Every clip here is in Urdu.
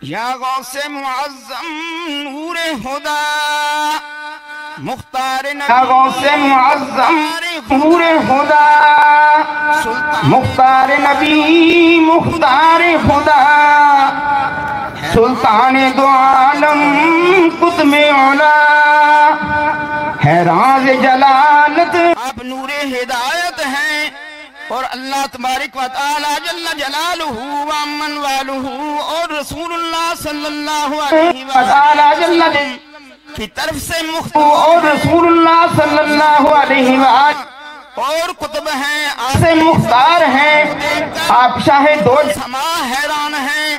یا غوث معظم نور خدا مختار نبی یا غوث معظم نور خدا مختار نبی مختار خدا سلطان دو عالم قطب علا ہے راز جلالت آپ نور ہدایت ہیں اور اللہ تبارک و تعالی جل جلالہ وامن والہ اور رسول اللہ صلی اللہ علیہ وسلم کی طرف سے اور رسول اللہ صلی اللہ علیہ وآلہ اور قطب ہیں آپ سے مختار ہیں آپ شاہ دو سما حیران ہیں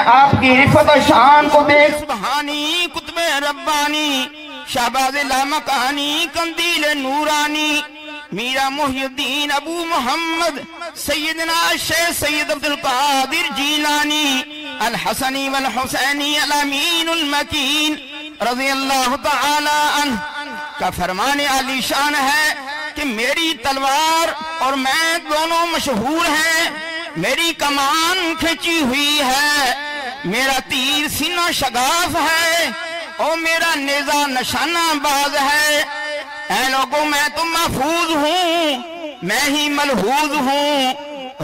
آپ کی رفت و شان کو دیکھ سبحانی قطب ربانی شہباز لامکانی قندیل نورانی میرا محی الدین ابو محمد سیدنا شیخ سید عبدالقادر جیلانی الحسنی والحسینی الامین المکین رضی اللہ تعالی عنہ کا فرمان علی شان ہے کہ میری تلوار اور میں دونوں مشہور ہیں، میری کمان کھچی ہوئی ہے، میرا تیر سینہ شگاف ہے اور میرا نیزہ نشانہ باز ہے۔ اے لوگوں میں تو محفوظ ہوں، میں ہی ملحوظ ہوں،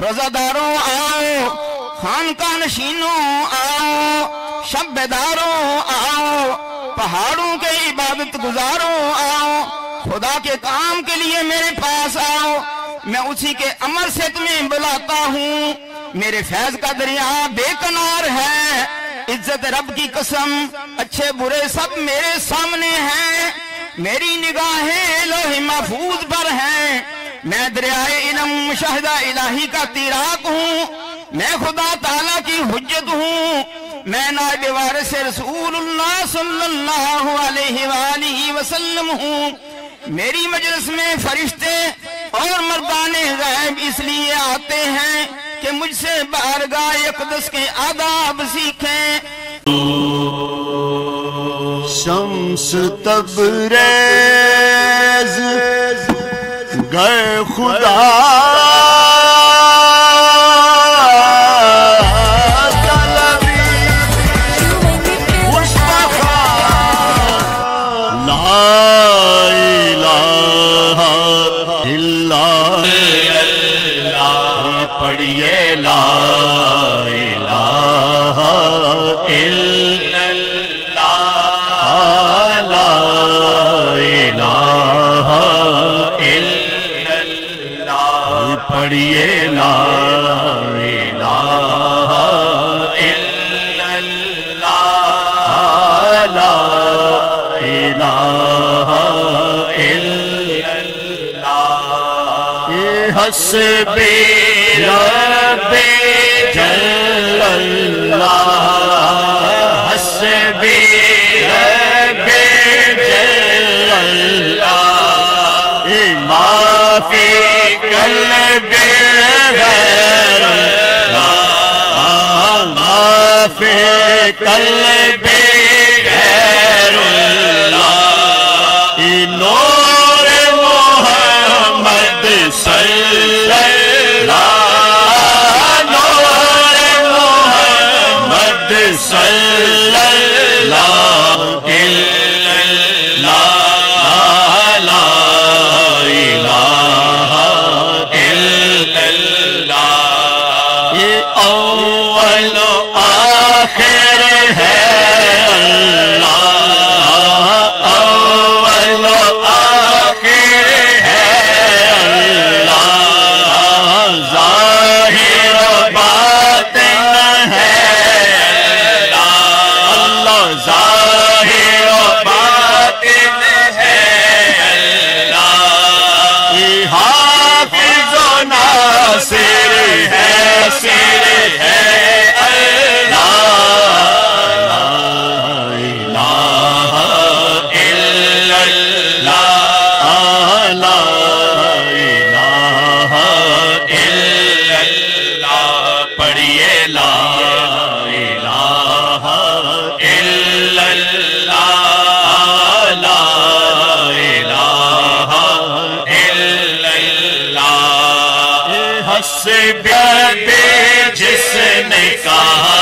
روزہ آؤ، خانقاہ نشینوں آؤ، شب بیداروں آؤ، پہاڑوں کے عبادت گزاروں آؤ، خدا کے کام کے لیے میرے پاس آؤ، میں اسی کے عمل سے تمہیں بلاتا ہوں، میرے فیض کا دریا بے کنار ہے، عزت رب کی قسم اچھے برے سب میرے سامنے ہیں، میری نگاہیں لوح محفوظ پر ہیں، میں دریائے علم مشاہدہ الہی کا تیراک ہوں، میں خدا تعالیٰ کی حجت ہوں، میں نائب وارث رسول اللہ صلی اللہ علیہ وآلہ وسلم ہوں، میری مجلس میں فرشتے اور مردان غیب اس لیے آتے ہیں کہ مجھ سے بارگاہ اقدس کے آداب سیکھیں۔ شمس تبریز گئے خدا پڑھیے لا الہ الا اللہ لا الہ الا اللہ پڑھیے لا الہ الا اللہ لا الہ الا اللہ یہ حسبی ربی جل اللہ حسبی ربی جل اللہ ما فی قلبی غیر اللہ ما فی قلبی غیر اللہ نور محمد صلی اللہ صلی اللہ الا اللہ لا الہ الا اللہ یہ اول و آخر ہے اللہ اول و آخر ہے اللہ ظاہر و باطن ہے ظاہر و باطن ہے اللہ حافظ و ناصر ہے سر ہے اللہ لا الہ الا اللہ لا الہ الا اللہ پڑھیے لا حسبی جس نے کہا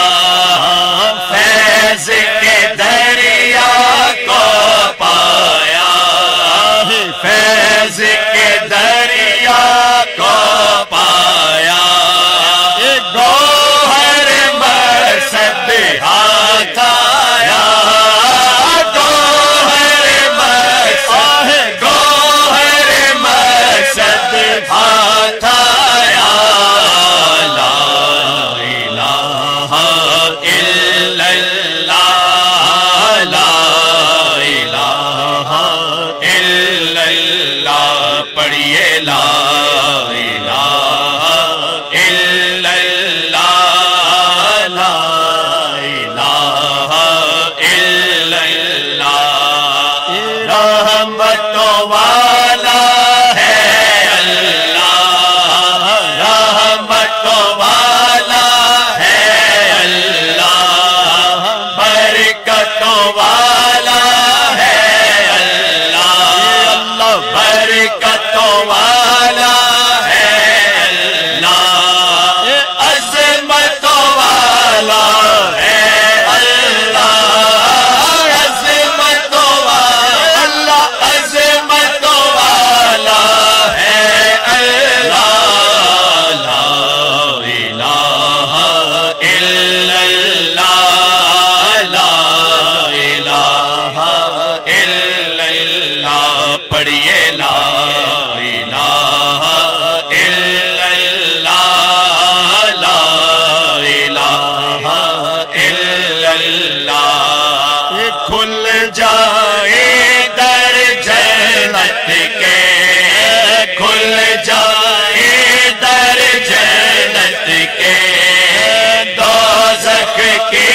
کے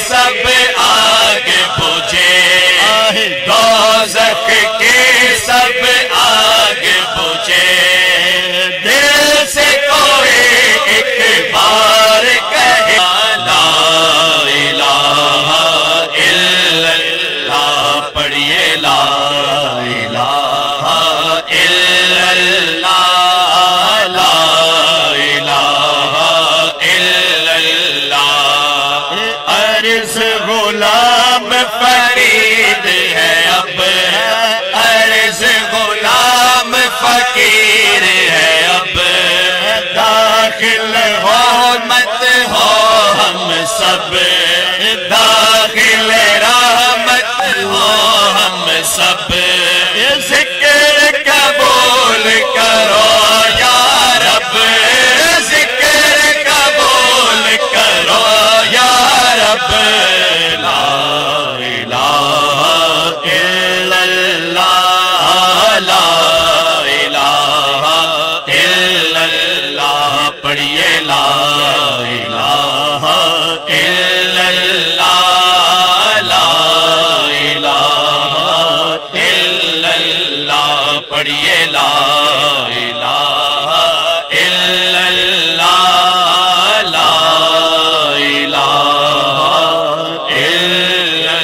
سب آگ بجھے دوزخ کے سب آگ بجھے دل سے کوئی ایک بار کہے لا الہ الا اللہ پڑھیے لا الہ الا اللہ لا الہ الا اللہ عرض غلام فرید ہے اب عرض غلام فقیر ہے اب داخل ہو مت ہو ہم سب داخل رحمت ہو ہم سب ذکر قبول کرو یا رب ذکر قبول کرو یا رب لا الہ الا اللہ لا الہ الا اللہ پڑھیے لا الہ الا اللہ لا الہ الا اللہ پڑھیے لا الہ الا اللہ لا الہ الا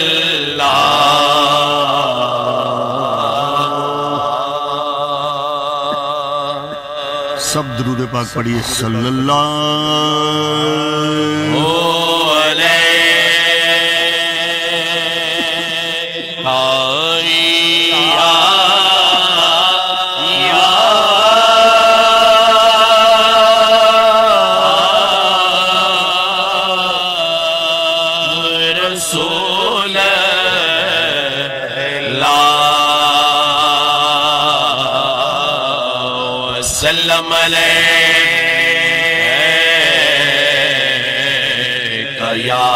اللہ سب درود پاک پڑھیے صلی اللہ رسول اللہ وسلم علیک یا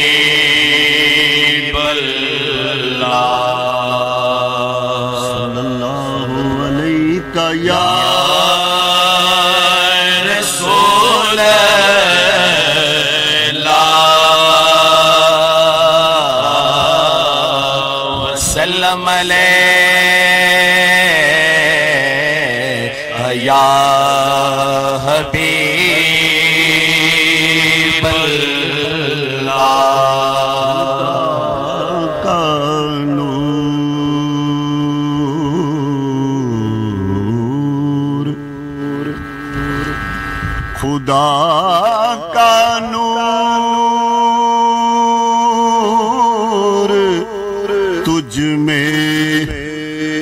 حبیب اللہ صلی اللہ علیہ یا رسول وسلم علیہ یا حبیب اللہ کا نور خدا کا نور تجھ میں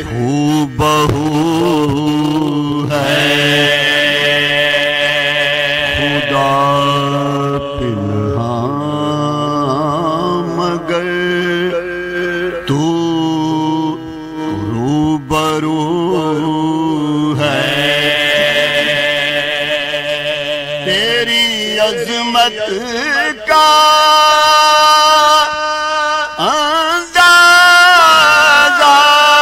ہو بہو ہے خدا پنہاں مگر تو روبرو ہے تیری عظمت کا اندازہ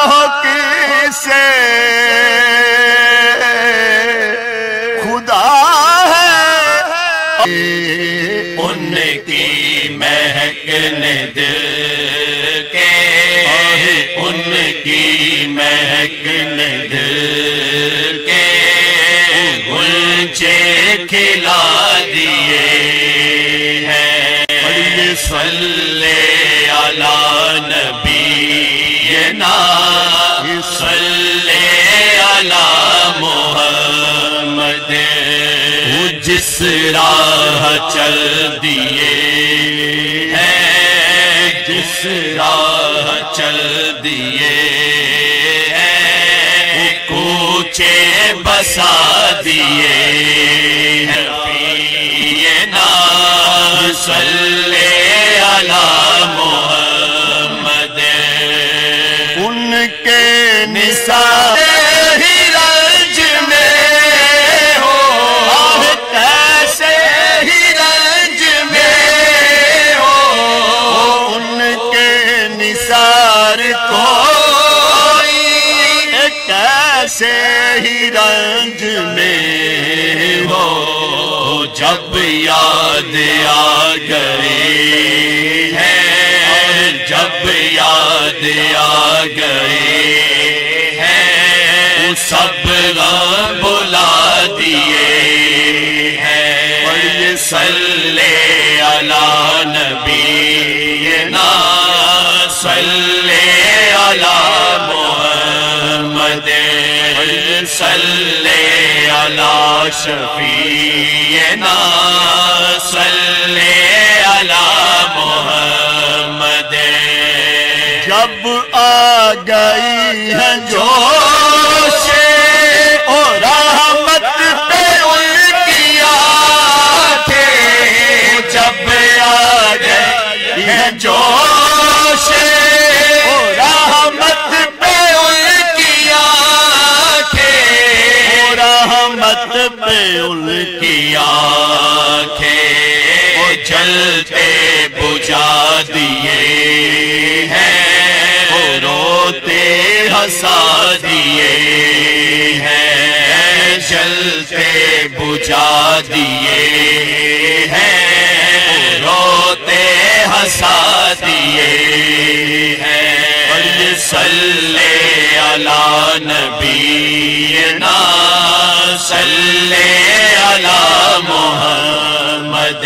ہو کسے خدا ہے ان کی مہکنے دل کے ان کی مہکنے دل کے غنچے کھلا دیے ہیں صلی علی نبینا صلی علی محمد جس راہ چل دیے ہیں جس راہ چل دیے ہیں کوچے بسا دیے ہیں پینا صلی علی محمد ان کے نثار ہی رنج میں ہو کیسے ہی رنج میں ہو ان کے نثار کوئی کیسے ہی رنج میں ہو جب یاد یاد آ گئی ہے، جب یاد آ گئی ہے، سب غم بلا دیے ہیں۔ صلی علی نبینا صلی علی محمد، صلی علی شفیعنا صلی علی محمد۔ جب آ گئی ہے جوش اور رحمت پہ ان کی آنکھیں، جب آ گئی ہے جوش اور رحمت پہ ان کی آنکھیں، رحمت پہ ان کی آنکھیں، وہ جلتے بجھا دیے ہیں، وہ روتے ہنسا دیے ہیں، جلتے بجھا دیے ہیں، وہ روتے ہنسا دیے ہیں۔ صلی علی نبینا صلی علی محمد۔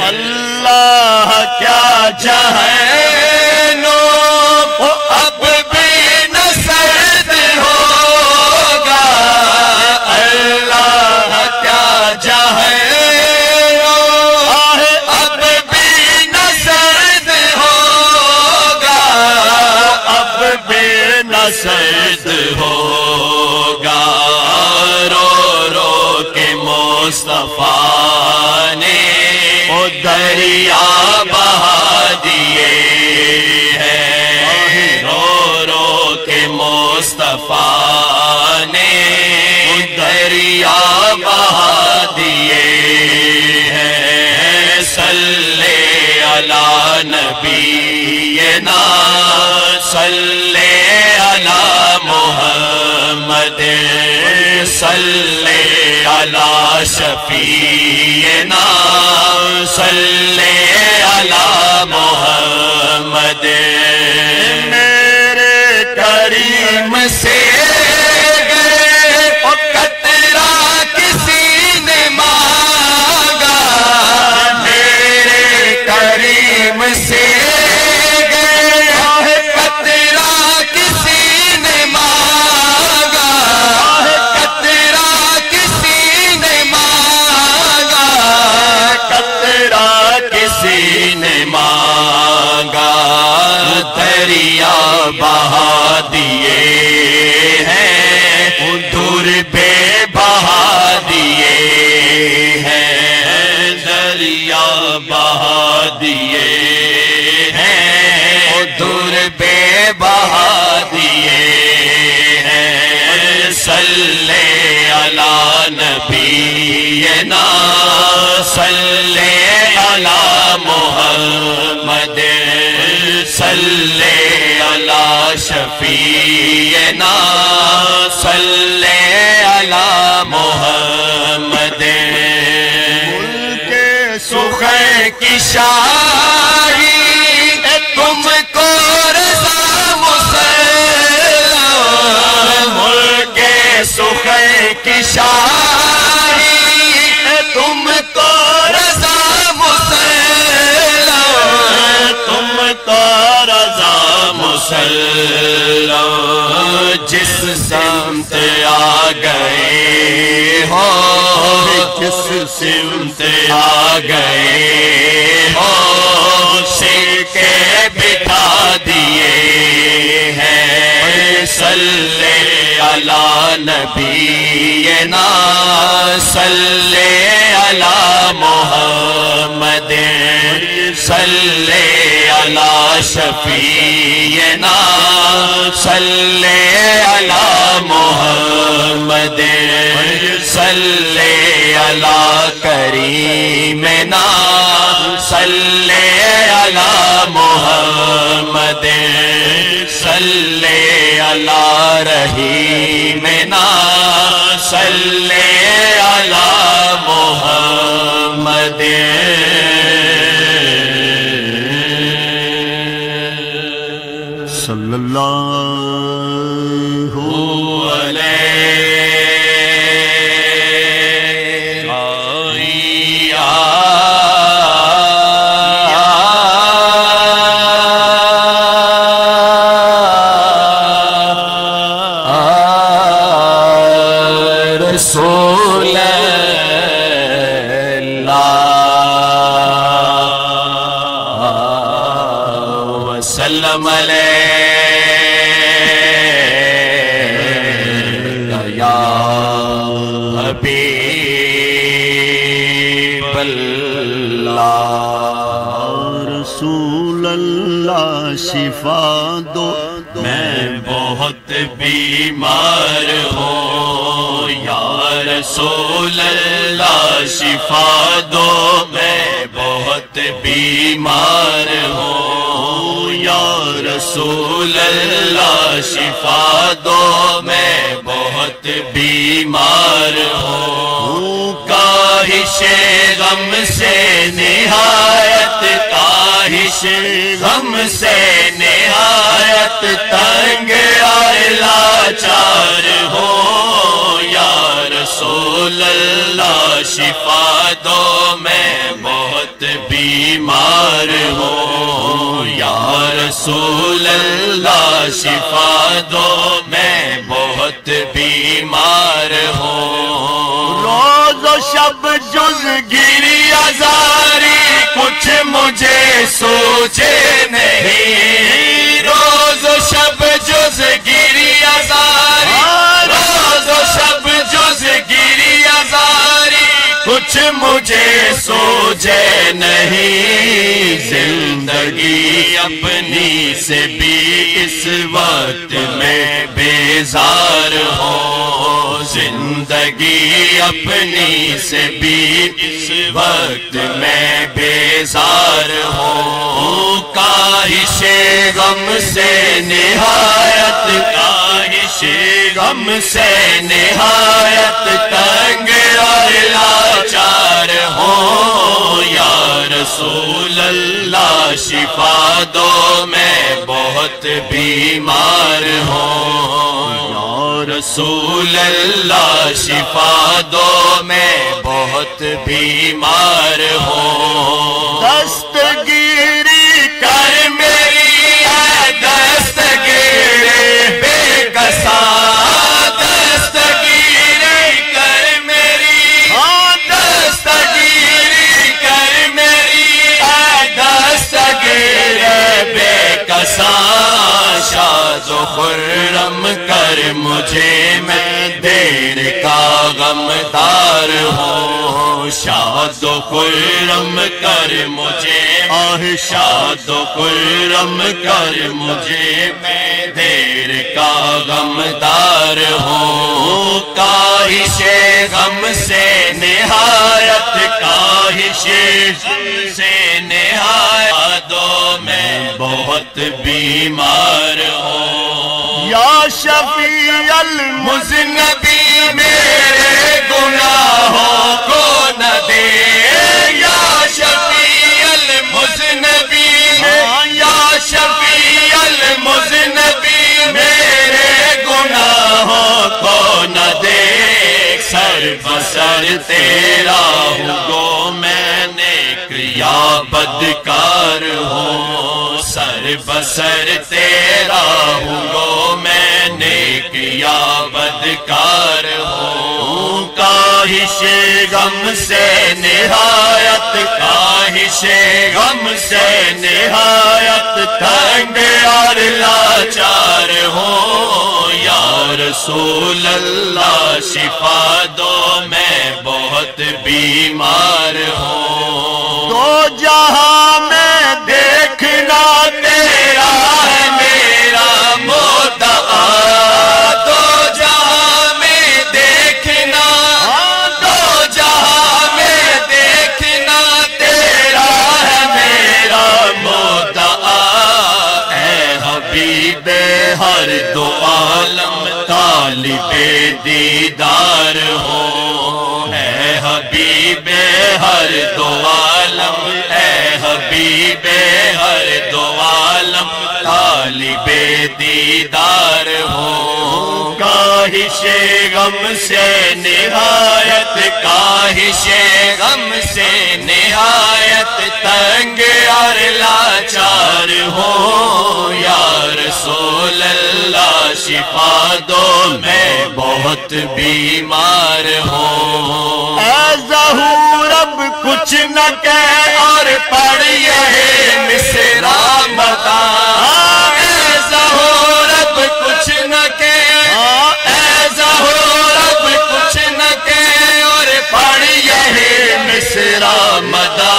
اللہ کیا جہنو اب بھی نہ سرد ہوگا، اللہ کیا جہنو اب بھی نہ سرد ہوگا، اب بھی نہ سرد ہوگا، رو رو کے مصطفیٰ نے وہ دریا بہا دیے ہیں، رو رو کے مصطفیٰ نے وہ دریا بہا دیے ہیں۔ صلی علی نبینا صلی علی محمد، صلی علی شفیعنا صلی علی محمد۔ میرے کریم سے گئے اور قطرہ کسی نے مانگا، میرے کریم سے گئے قطرہ کسی نے مانگا، قطرہ کسی نے مانگا، قطرہ کسی نے مانگا، دریا بہا دیے ہیں، دور بے بہا دیے ہیں، دریا بہا دیے ہیں، دور بے بہا دیے ہیں۔ صلی علی نبینا صلی علی محمد، صلی علی شفیعنا صلی علی محمد۔ ملک سخن کی شاہی تم کو رضا مسلم، ملک سخن کی شاہی تم کو رضا مسلم، تم کو رضا مسلم، جس سمت آ گئے ہو، جس سمت آ گئے ہو، سکے بٹھا دیے ہیں۔ صلی علی نبینا صلی علی محمد، صلی علی شفیعنا صلی علی محمد، صلی علی کریمنا صلی علی محمد، صلی علی رحیمنا صلی علی محمد۔ صلی اللہ رسول اللہ وسلم علیہ یا حبیب اللہ رسول اللہ شفا دو میں بہت بیمار ہوں یا رسول اللہ شفا دو میں بہت بیمار ہوں یا رسول اللہ شفا دو میں بہت بیمار ہوں کاہش غم سے نہایت کاہش غم سے نہایت تنگ اور لاچار ہو یا رسول اللہ شفا دو میں بہت بیمار ہوں یا رسول اللہ شفا دو میں بہت بیمار ہوں روز و شب جز گری ازاری کچھ مجھے سوچے نہیں روز و شب جز گری ازاری روز و شب جز گری ازاری کچھ مجھے سوچے نہیں زندگی اپنی سے بھی اس وقت میں بیزار ہوں زندگی اپنی سے بھی اس وقت میں بیزار ہوں کاہش غم سے نہایت کاہش غم سے نہایت تنگ اور لاچار ہوں یا رسول اللہ شفا دو میں بہت بیمار ہوں یا رسول اللہ شفا دو میں بہت بیمار ہوں دستگیری کر میری ہے دستگیری بے کسا دستگیری کر میری دستگیری کر میری ہے دستگیری بے کسا شاد و خرم کر مجھے میں دیر کا غمدار ہوں شاد و خرم کر مجھے شاد و خرم کر مجھے میں دیر کا غمدار ہوں کاہش غم سے نہایت کاہش سے نہایت دو میں بہت بیمار ہوں یا شفیع المذنبی میرے گناہوں کو نہ دے یا شفیع المذنبی یا شفیع المذنبی میرے گناہوں کو نہ دے سر بسر تیرا ہوں گو میں نیک یا بدکار ہوں سر بسر تیرا ہوں گو میں نیک یا بدکار ہوں کاہش غم سے نہایت کاہش غم سے نہایت تنگ اور لاچار ہوں یا رسول اللہ شفا دو میں بہت بیمار ہوں دو جہاں میں دیکھنا تیرا ہے میرا مدعا دو جہاں میں دیکھنا دو جہاں میں دیکھنا تیرا ہے میرا مدعا اے حبیب ہر دو عالم طالب دیدار ہو اے حبیب ہر دو عالم اے حبیب ہر دو عالم طالب دیدار ہوں، کاہش غم سے نہایت، کاہش غم سے نہایت تنگ اور لاچار ہوں، یا رسول اللہ شفا دو میں بہت بیمار ہوں۔ اے ظہور اب کچھ نہ کہہ اور پڑھ یہ مصرع متا، اے ظہور اب کچھ نہ کہہ، اے ظہور اب کچھ نہ کہہ اور پڑھ یہ مصرع متا،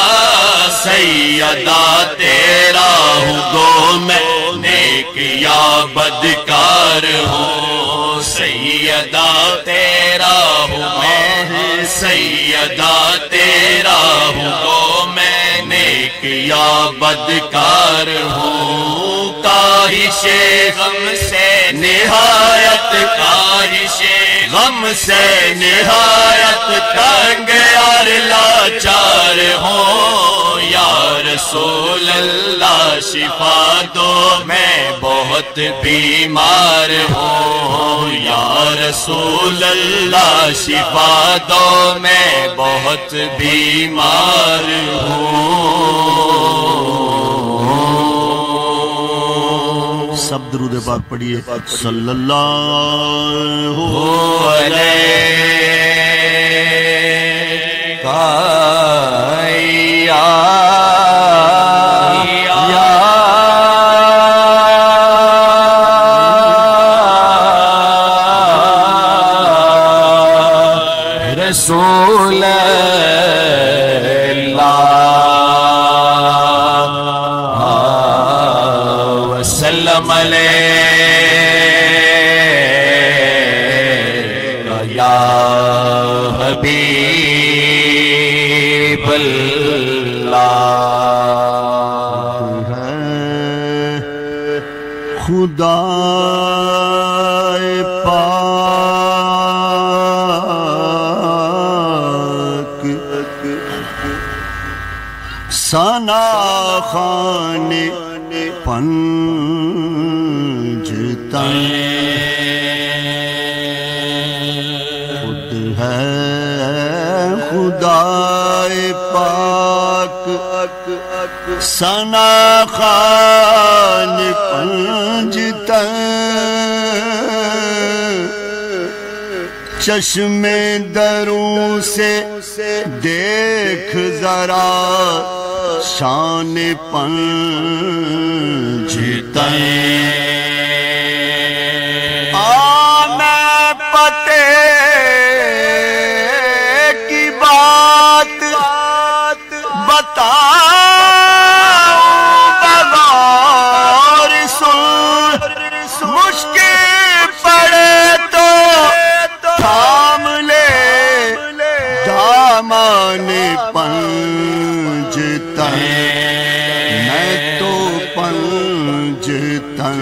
سیدہ تیرا ہوں گو میں نیک یا بدکار ہوں، سیدہ تیرا ہوں میں، سیدہ تیرا ہوں گو میں نیک یا بدکار ہوں، کاہش غم سے نہایت، کاہش غم سے نہایت تنگ اور لاچار ہوں، یا رسول اللہ شفا دو میں بہت بیمار ہوں، یا رسول اللہ شفا دو میں بہت بیمار ہوں۔ سب درود پاک پڑھیے، صلی اللہ علیہ رسول اللہ وسلم علیہ یا حبیب اللہ، خدا ثنا خوان پنجتن خود ہے خدائے پاک، ثنا خوان پنجتن، چشم دروں سے دیکھ ذرا شان پنجتن، میں پتے کی بات بتاؤں بغور سن، مشکل پڑے تو تھام لے دامان پنجتن، میں تو پنجتن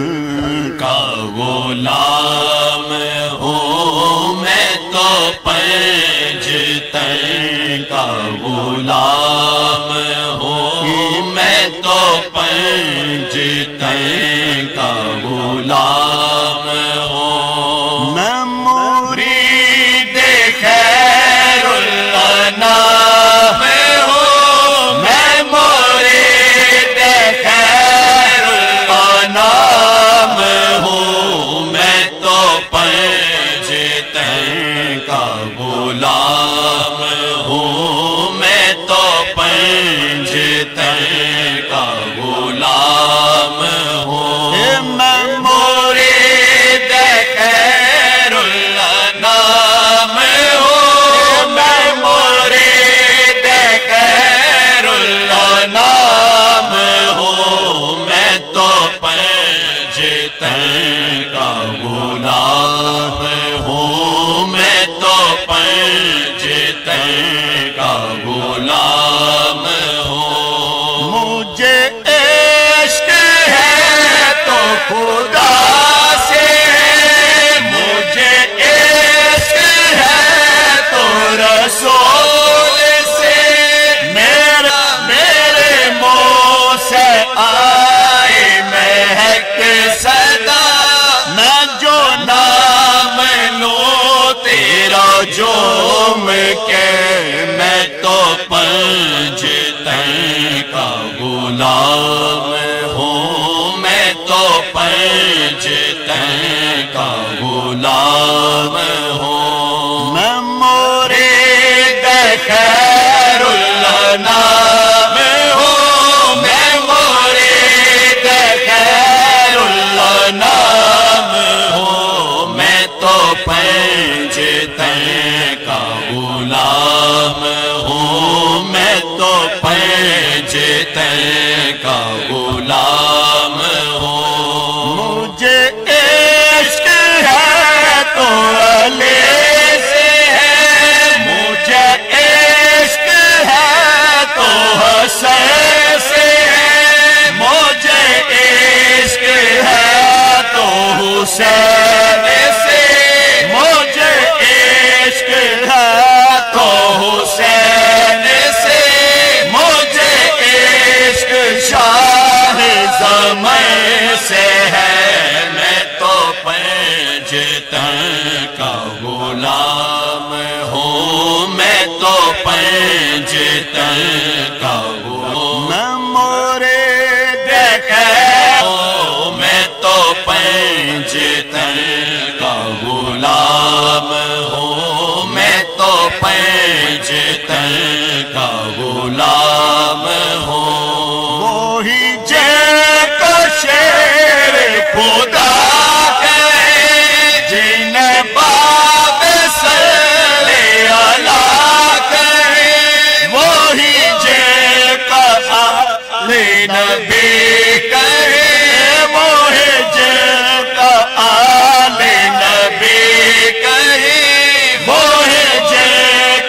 کا غلام ہوں، میں تو پنجتن کا غلام ہوں، میں تو پنجتن کا غلام ہوں، میں مرید خیر الانام ہوں، میں مرید خیر الانام ہوں، میں تو پنجتن کا غلام ہوں، میں تو پنجتن کا غلام ہوں، میں مرید میں تو پنجتن کا غلام ہوں، میں تو پنجتن کا غلام ہوں، میں مرید خیر الانام ہوں، میں مرید خیر الانام ہوں، میں تو پنجتن کا غلام ہوں، میں تو پنجتن کا غلام ہوں، مجھے عشق ہے تو علی سے ہے، مجھے عشق ہے تو حسن سے ہے، مجھے عشق ہے تو حسین سے، مجھے عشق ہے تو حسین سے، مجھے عشق شاہ زمین سے ہے، میں تو پنجتن کا غلام ہوں، میں تو پنجتن کا غلام، میں مرید خیر ہوں، میں تو پنجتن کا غلام ہوں، میں تو پنجتن کا غلام ہوں، وہی جے کو شیر خدا کہے، جنہیں باب صلی اللہ کہے، وہی جے کا آل نبی کہے، وہی جے کا آل نبی کہے، وہی جے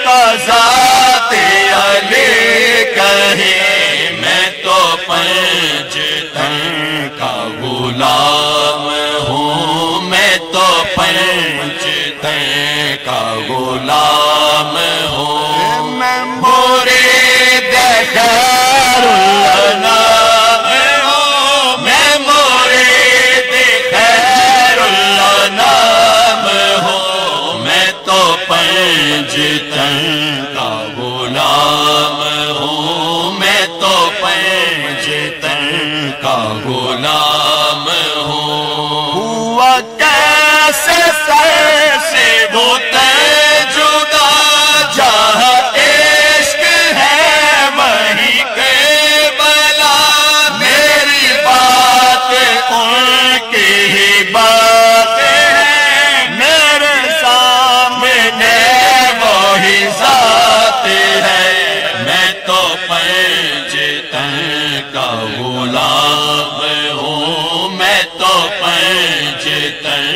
کا ذات علی کہے، میں تو پنجتن کا غلام ہوں، میں تو پنجتن کا غلام ہوں، میں مرید خیر الانام ہوں، میں مرید خیر الانام ہوں، میں تو پنجتن کا غلام ہوں، میں تو پنجتن کا غلام ہوں، ہوا کیسے سر سے ہوتا جدا، جہاں عشق ہے وہیں کربلا، میری بات ان کی ہی بات ہے، میرے سامنے وہی ذات ہے، میں تو پنجتن کا غلام ہوں، میں تو پنجتن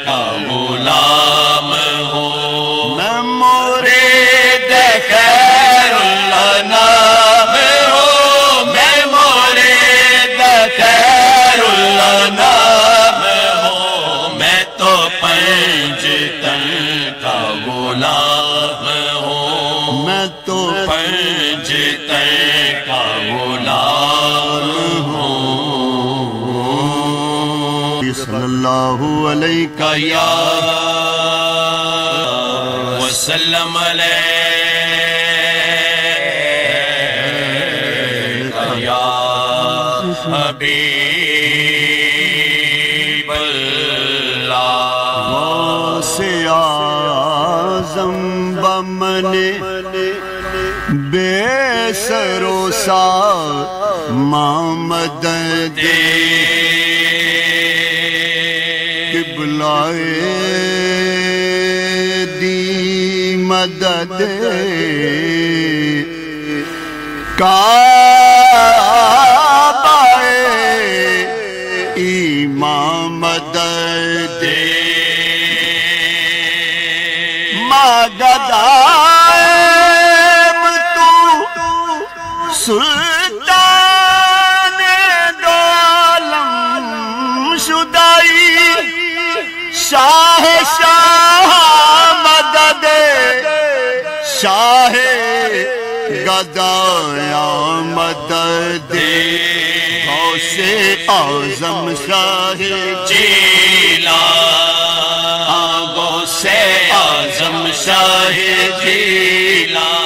کا غلام ہوں، میں مرید خیر الانام ہوں، میں مرید خیر الانام ہوں، میں تو پنجتن کا غلام ہوں، میں تو پنجتن کا غلام ہوں، صلی اللہ علیہ یا وسلم علیہ یا حبیب اللہ، سے اعظم بمن بے سروسا مامدد قبلائے دی مدد کعبہ ایمان مدد مدد سلطان دولم شدائی شاہ مدد شاہ گدایا مدد غوث اعظم شاہ جیلان، غوث اعظم شاہ جیلان،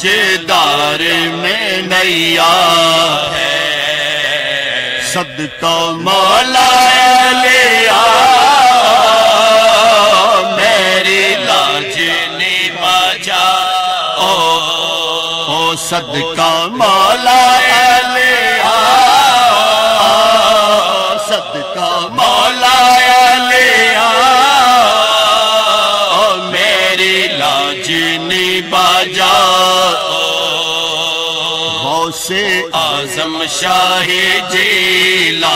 موجدار میں نیا ہے، صدقہ مولا لیا میری لاج نبھا جا، او صدقہ مولا لیا صدقہ مولا لیا میری لاج نبھا جا، غوث اعظم شاہ جیلان،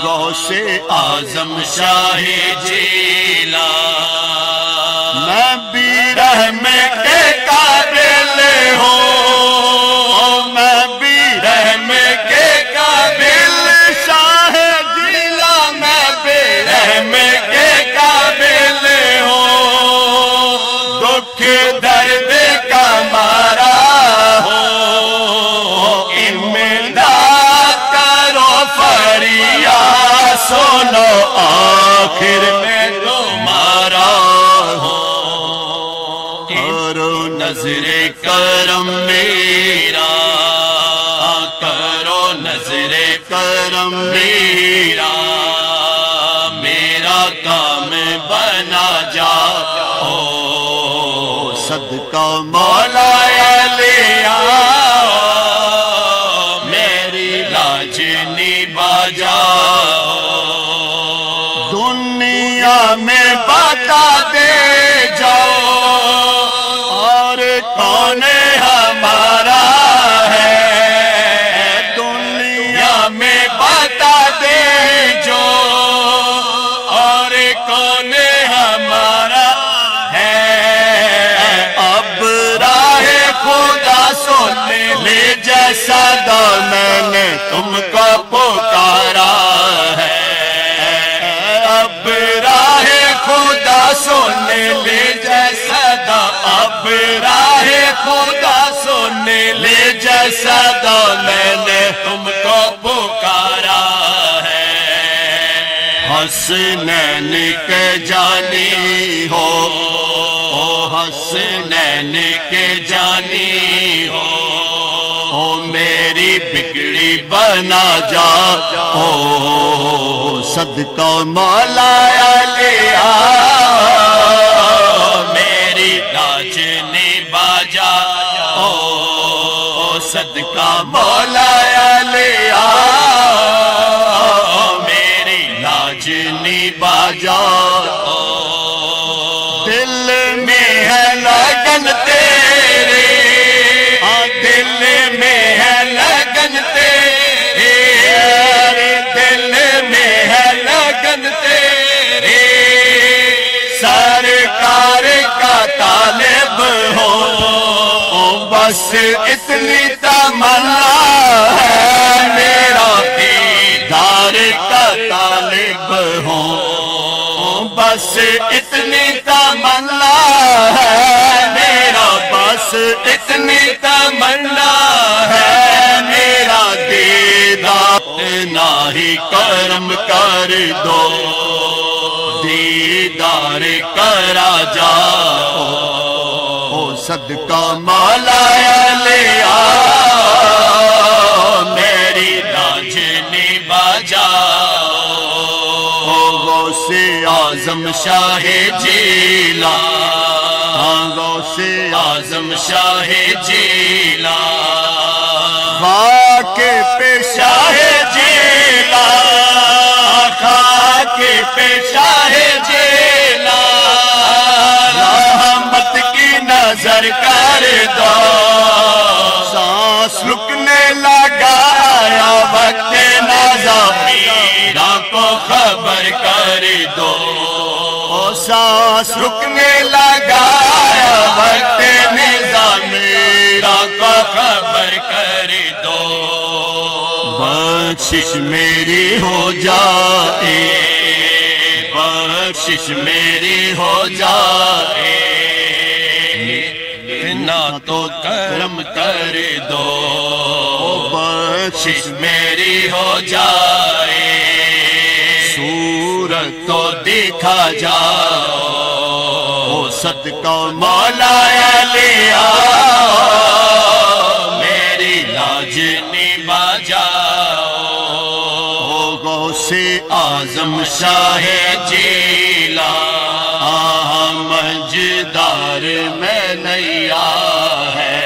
غوث اعظم شاہ جیلان، میں بھی رحم کے قابل ہوں، میں بھی رحم کے قابل، شاہ جیلا میں بھی رحم کے قابل ہوں، دکھ درد کا مارا ہوں، امداد کرو فریاد سنو آخر میں تمہارا ہوں، کرو نظر کرم میرا، کرو نظر کرم میرا، میرا کام بنا جا، صدقہ مولا لیا میری لاج نبھا جا، دنیا میں بتا دے جاؤ اور کون ہمارا ہے، دنیا میں بتا دے جو اور کون ہمارا ہے، اب راہ خدا سن لے جیسا دا میں نے تم کو پکارا ہے، اب راہ خدا سن لے جیسا دا، اب راہ خدا سن لے جیسا دا میں نے تم کو پکارا ہے، حسنین کے جانی ہو، او حسنین کے جانی ہو، او میری بگڑی بنا جا، او صدقہ مولا لیا میری لاج نبھا جا، او صدقہ مولا لیا میری لاج نبھا جا، دل میں ہے لگن تیرے، دل میں ہے لگن تیرے، دل میں ہے لگن تیرے، سرکار کا طالب ہو، بس اتنی تمنا ہے، میرا دیدار کا طالب ہوں، بس اتنی تمنا ہے، میرا بس اتنی تمنا ہے، میرا دیدار نہ ہی کرم کر دو، دیدار کرا جاؤ، صدقہ مولا لیا میری لاج نبھا جا، غوث اعظم شاہ جیلان، غوث اعظم شاہ جیلان، خاک پہ شاہ جیلان، خاک پہ شاہ جیلان، رحمت کی نظر کر دو، سانس رکنے لگا آیا وقت نازا، میرا کو خبر کر دو، سانس رکنے لگا آیا وقت نظام، میرا کو خبر کر دو، بخشش میری ہو جائے، بخشش میری ہو جائے، اتنا تو کرم کر دو، بخشش میری ہو جائے، صورت تو دکھا جاؤ، صدقہ مولا علی میری لاج نبھا جاؤ غوث اعظم شاہ جیلا مجدار میں نیا ہے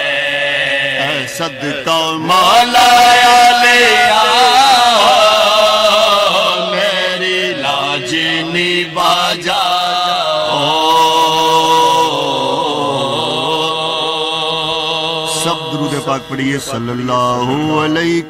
اے صدقہ مولا علی میری لاج نبھا جاؤ سب درود پاک پڑھیے صلی اللہ علیہ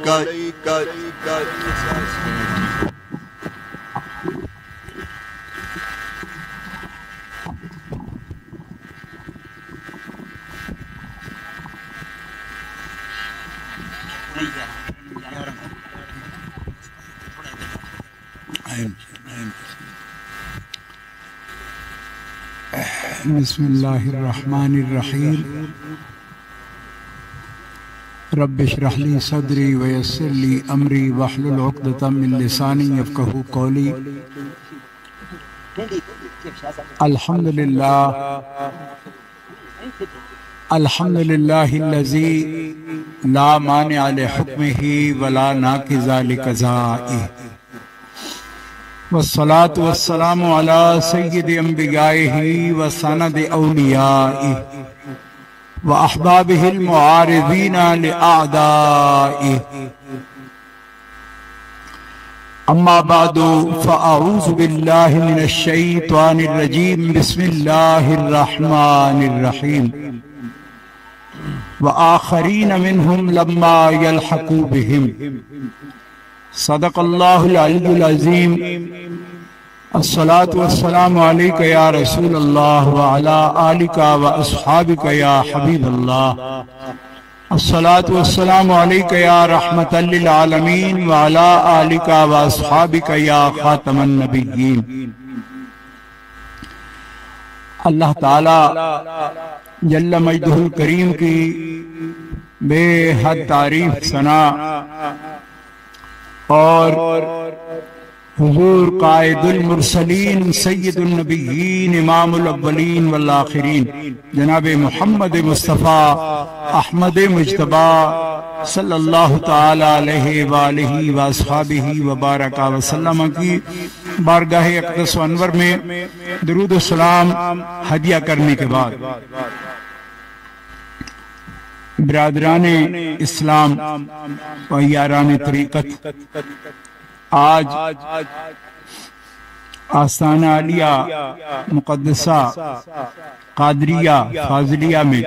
بسم اللہ الرحمن الرحیم رب اشرح لی صدری ویسر لی امری واحلل عقدۃ من لسانی یفقہوا قولی الحمدللہ الذی لا مانع لحکمہ ولا ناقض لقضائہ والصلاة والسلام على سید انبیائہ وسند اولیائہ وأحبابه المعارضين لأعدائه أما بعد فأعوذ بالله من الشيطان الرجيم بسم الله الرحمن الرحيم وآخرين منهم لما يلحقوا بهم صدق الله العلي العظيم الصلاة والسلام عليك يا رسول الله وعلى آلك وأصحابك يا حبيب الله الصلاة والسلام عليك يا رحمة للعالمين وعلى آلك وأصحابك يا خاتم النبيين اللہ تعالی جل مجدہ الکریم کی بے حد تعریف ثنا اور حضور قائد المرسلین سید النبیین امام الاولین والآخرین جناب محمد مصطفیٰ احمد مجتبہ صلی اللہ تعالی علیہ وآلہ واصحابہ وبارک وسلم کی بارگاہ اقدس و انور میں درود و سلام ہدیہ کرنے کے بعد برادران اسلام و یاران طریقت، آج آستانہ عالیہ مقدسہ قادریہ فاضلیہ میں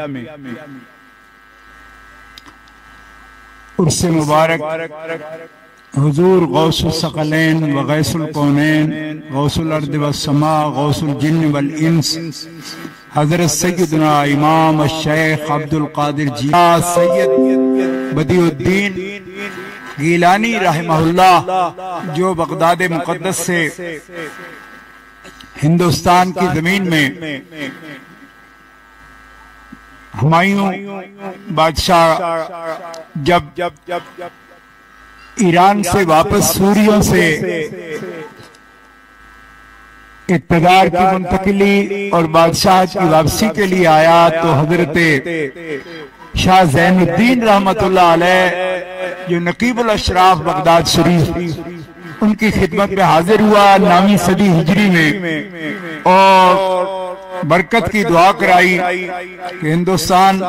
عرس مبارک حضور غوث الثقلین وغیث الکونین غوث الارض والسماء غوث الجن والانس حضرت سیدنا امام الشیخ عبد القادر جیلانی سید بدیع الدین گیلانی رحمہ اللہ، جو بغداد مقدس سے ہندوستان کی زمین میں ہمایوں بادشاہ جب ایران سے واپس سوریوں سے اقتدار کی منتقلی اور بادشاہ کی واپسی کے لیے آیا تو حضرت شاہ زین الدین رحمت اللہ علیہ جو نقیب الاشراف بغداد شریف ان کی خدمت میں حاضر ہوا نامی صدی ہجری میں اور برکت کی دعا کرائی کہ ہندوستان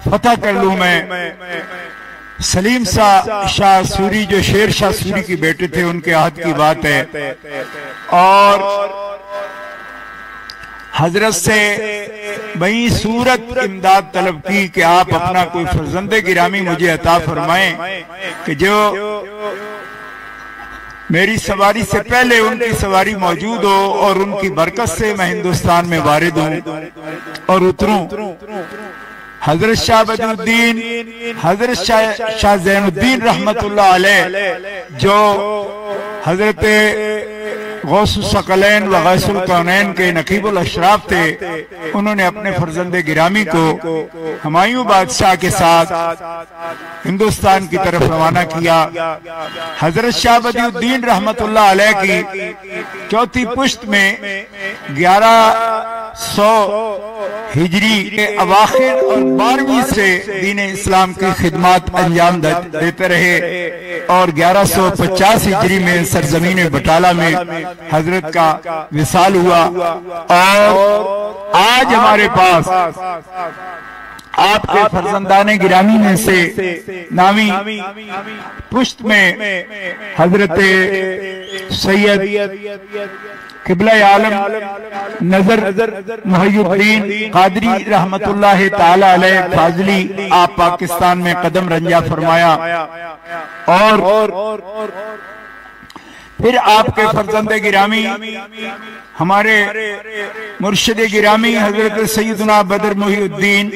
فتح کر لوں میں۔ سلیم شاہ سوری جو شیر شاہ سوری کی بیٹے تھے ان کے عہد کی بات ہے، اور حضرت سے بہی صورت امداد طلب کی کہ آپ اپنا کوئی فرزند گرامی مجھے عطا فرمائیں کہ جو میری سواری سے پہلے ان کی سواری موجود ہو اور ان کی برکت سے میں ہندوستان میں وارد ہوں اور اتروں۔ حضرت شاہ بدیع الدین، حضرت شاہ زین الدین رحمت اللہ علیہ جو حضرت غوث الثقلین و غیث الکونین کے نقیب الاشراف تھے، انہوں نے اپنے فرزند گرامی کو ہمایوں بادشاہ کے ساتھ ہندوستان کی طرف روانہ کیا۔ حضرت شاہ بدیع الدین رحمت اللہ علیہ کی چوتھی پشت میں 11 1100 ہجری کے اواخر اور 12ویں سے دین اسلام کی خدمات انجام دیتے رہے، اور 1150 ہجری میں سرزمین بٹالہ میں حضرت کا وصال ہوا، اور آج ہمارے پاس آپ کے فرزندان گرامی میں سے نامی پشت میں حضرت سید قبلہ عالم نظر محی الدین قادری رحمت اللہ تعالی علیہ فاضلی آپ پاکستان میں قدم رنجہ فرمایا، اور پھر آپ کے فرزند گرامی ہمارے مرشد گرامی حضرت سیدنا بدر محی الدین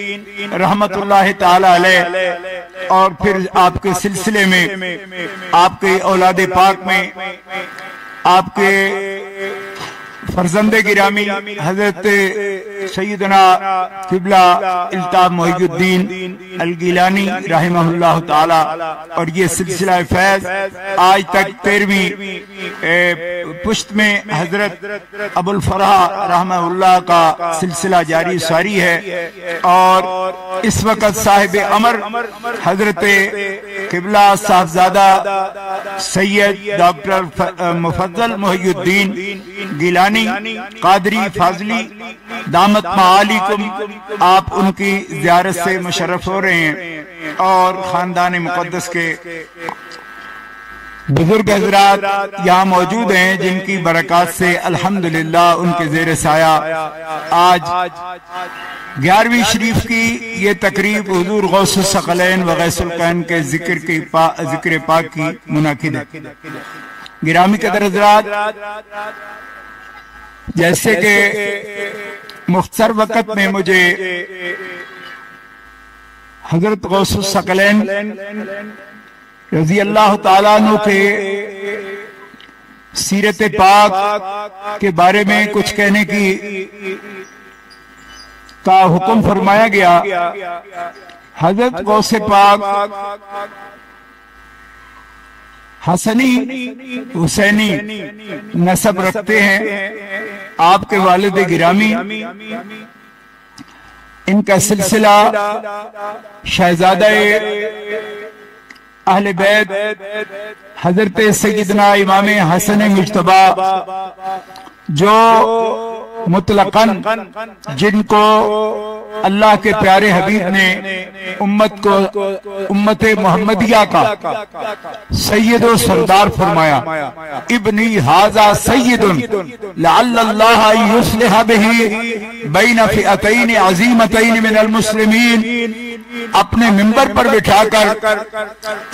رحمت اللہ تعالی علیہ، اور پھر آپ کے سلسلے میں آپ کے اولاد پاک میں آپ کے فرزند گرامی حضرت سیدنا قبلہ الطاف محی الدین الگیلانی رحمہ اللہ تعالی، اور یہ سلسلہ فیض آج تک 13ویں پشت میں حضرت ابو الفرح رحمہ اللہ کا سلسلہ جاری ساری ہے، اور اس وقت صاحب امر حضرت قبلہ صاحبزادہ سید ڈاکٹر مفضل محی الدین گیلانی قادری فاضلی دامت معالیکم، آپ ان کی زیارت سے مشرف ہو رہے ہیں، اور خاندان مقدس کے بزرگ حضرات یہاں موجود ہیں جن کی برکات سے الحمدللہ ان کے زیر سایہ آج 11ویں شریف کی یہ تقریب حضور غوث الثقلین و غیث القین کے ذکر پاک کی منعقد ہے۔ گرامی قدر حضرات، جیسے کہ مختصر وقت میں مجھے حضرت غوث الثقلین رضی اللہ تعالیٰ عنہ کے سیرت پاک کے بارے میں کچھ کہنے کا حکم فرمایا گیا، حضرت غوث پاک حسنی حسینی نسب رکھتے ہیں، آپ کے والد گرامی ان کا سلسلہ شہزادہ اہل بیت حضرت سیدنا امام حسن مجتبی جو مطلقاً جن کو اللہ کے پیارے حبیب نے امت محمدیہ کا سید و سردار فرمایا، ابنی ھذا سید لعل اللہ یصلح بہ بین فئتین عظیمتین من المسلمین، اپنے منبر پر بٹھا کر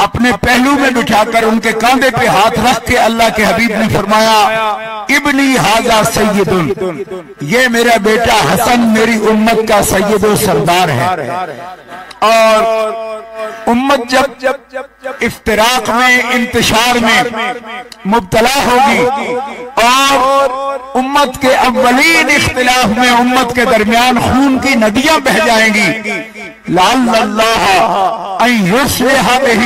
اپنے پہلو میں بٹھا کر ان کے کاندھے پہ ہاتھ رکھ کے اللہ کے حبیب نے فرمایا، ابنی ھذا سید، یہ میرا بیٹا حسن میری امت کا سید و سردار ہے۔ اور امت جب افتراق میں انتشار میں مبتلا ہوگی اور امت کے اولین اختلاف میں امت کے درمیان خون کی ندیاں بہ جائیں گی، لعل اللہ ان یصلح بہ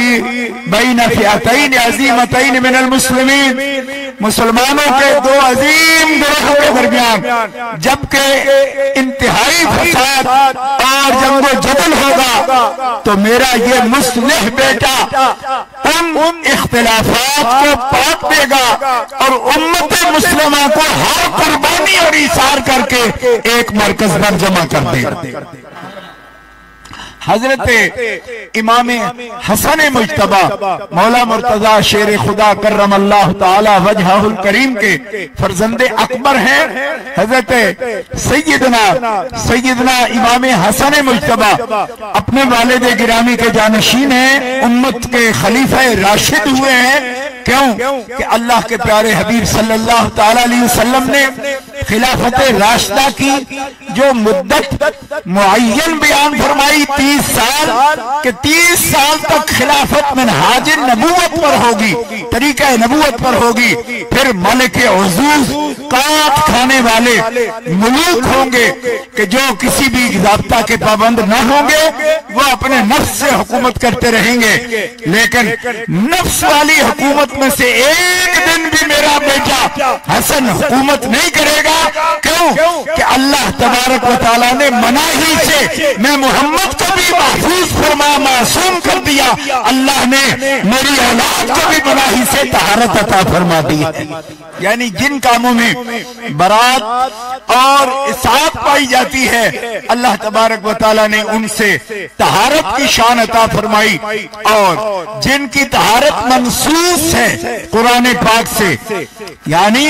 بین فئتین عظیمتین من المسلمین، مسلمانوں کے دو عظیم گروہوں کے درمیان جبکہ انتہائی فساد اور جنگ و جدل ہوگا تو میرا یہ مصلح بیٹا ان اختلافات کو پاک دے گا اور امت مسلمہ کو ہر قربانی اور ایثار کر کے ایک مرکز پر جمع کر دے گا۔ حضرت امام حسن مجتبی مولا مرتضی شیر خدا کرم اللہ تعالی وجہہ الکریم کے فرزند اکبر ہیں۔ حضرت سیدنا امام حسن مجتبی اپنے والد گرامی کے جانشین ہیں، امت کے خلیفہ راشد ہوئے ہیں۔ کیوں کہ اللہ کے پیارے حبیب صلی اللہ تعالی علیہ وسلم نے خلافت راشدہ کی جو مدت معین بیان فرمائی 30 سال کہ 30 سال تک خلافت منہاج نبوت پر ہوگی، طریقہ نبوت پر ہوگی، پھر ملک عزوز کاٹ کھانے والے ملوک ہوں گے کہ جو کسی بھی ضابطہ کے پابند نہ ہوں گے، وہ اپنے نفس سے حکومت کرتے رہیں گے، لیکن نفس والی حکومت میں سے ایک دن بھی میرا بیٹا حسن حکومت نہیں کرے گا۔ کیوں کہ اللہ تبارک و تعالیٰ نے مناہی سے میں محمد کو بھی محفوظ فرما معصوم کر دیا، اللہ نے میری اولاد کو بھی مناہی سے طہارت عطا فرما دی ہے۔ یعنی جن کاموں میں برات اور اطاعت پائی جاتی ہے اللہ تبارک و تعالیٰ نے ان سے طہارت کی شان عطا فرمائی، اور جن کی طہارت منصوص ہے قرآن پاک سے، یعنی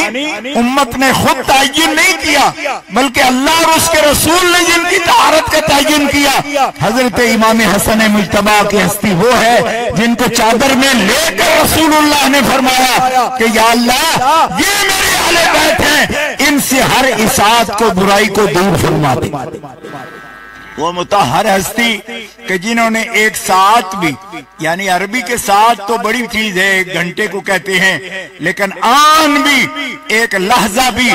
امت نے خود تعین نہیں کیا بلکہ اللہ اور اس کے رسول نے جن کی طہارت کا تعین کیا۔ حضرت امام حسن مجتبی کی ہستی وہ ہے جن کو چادر میں لے کر رسول اللہ نے فرمایا کہ یا اللہ یہ میرے اہل بیت ہیں، ان سے ہر اصاعت کو برائی کو دور فرما دے۔ وہ مطہر ہستی کہ جنہوں نے ایک ساعت بھی، یعنی عربی کے ساعت تو بڑی چیز ہے، ایک گھنٹے کو کہتے ہیں، لیکن آن بھی ایک لحظہ بھی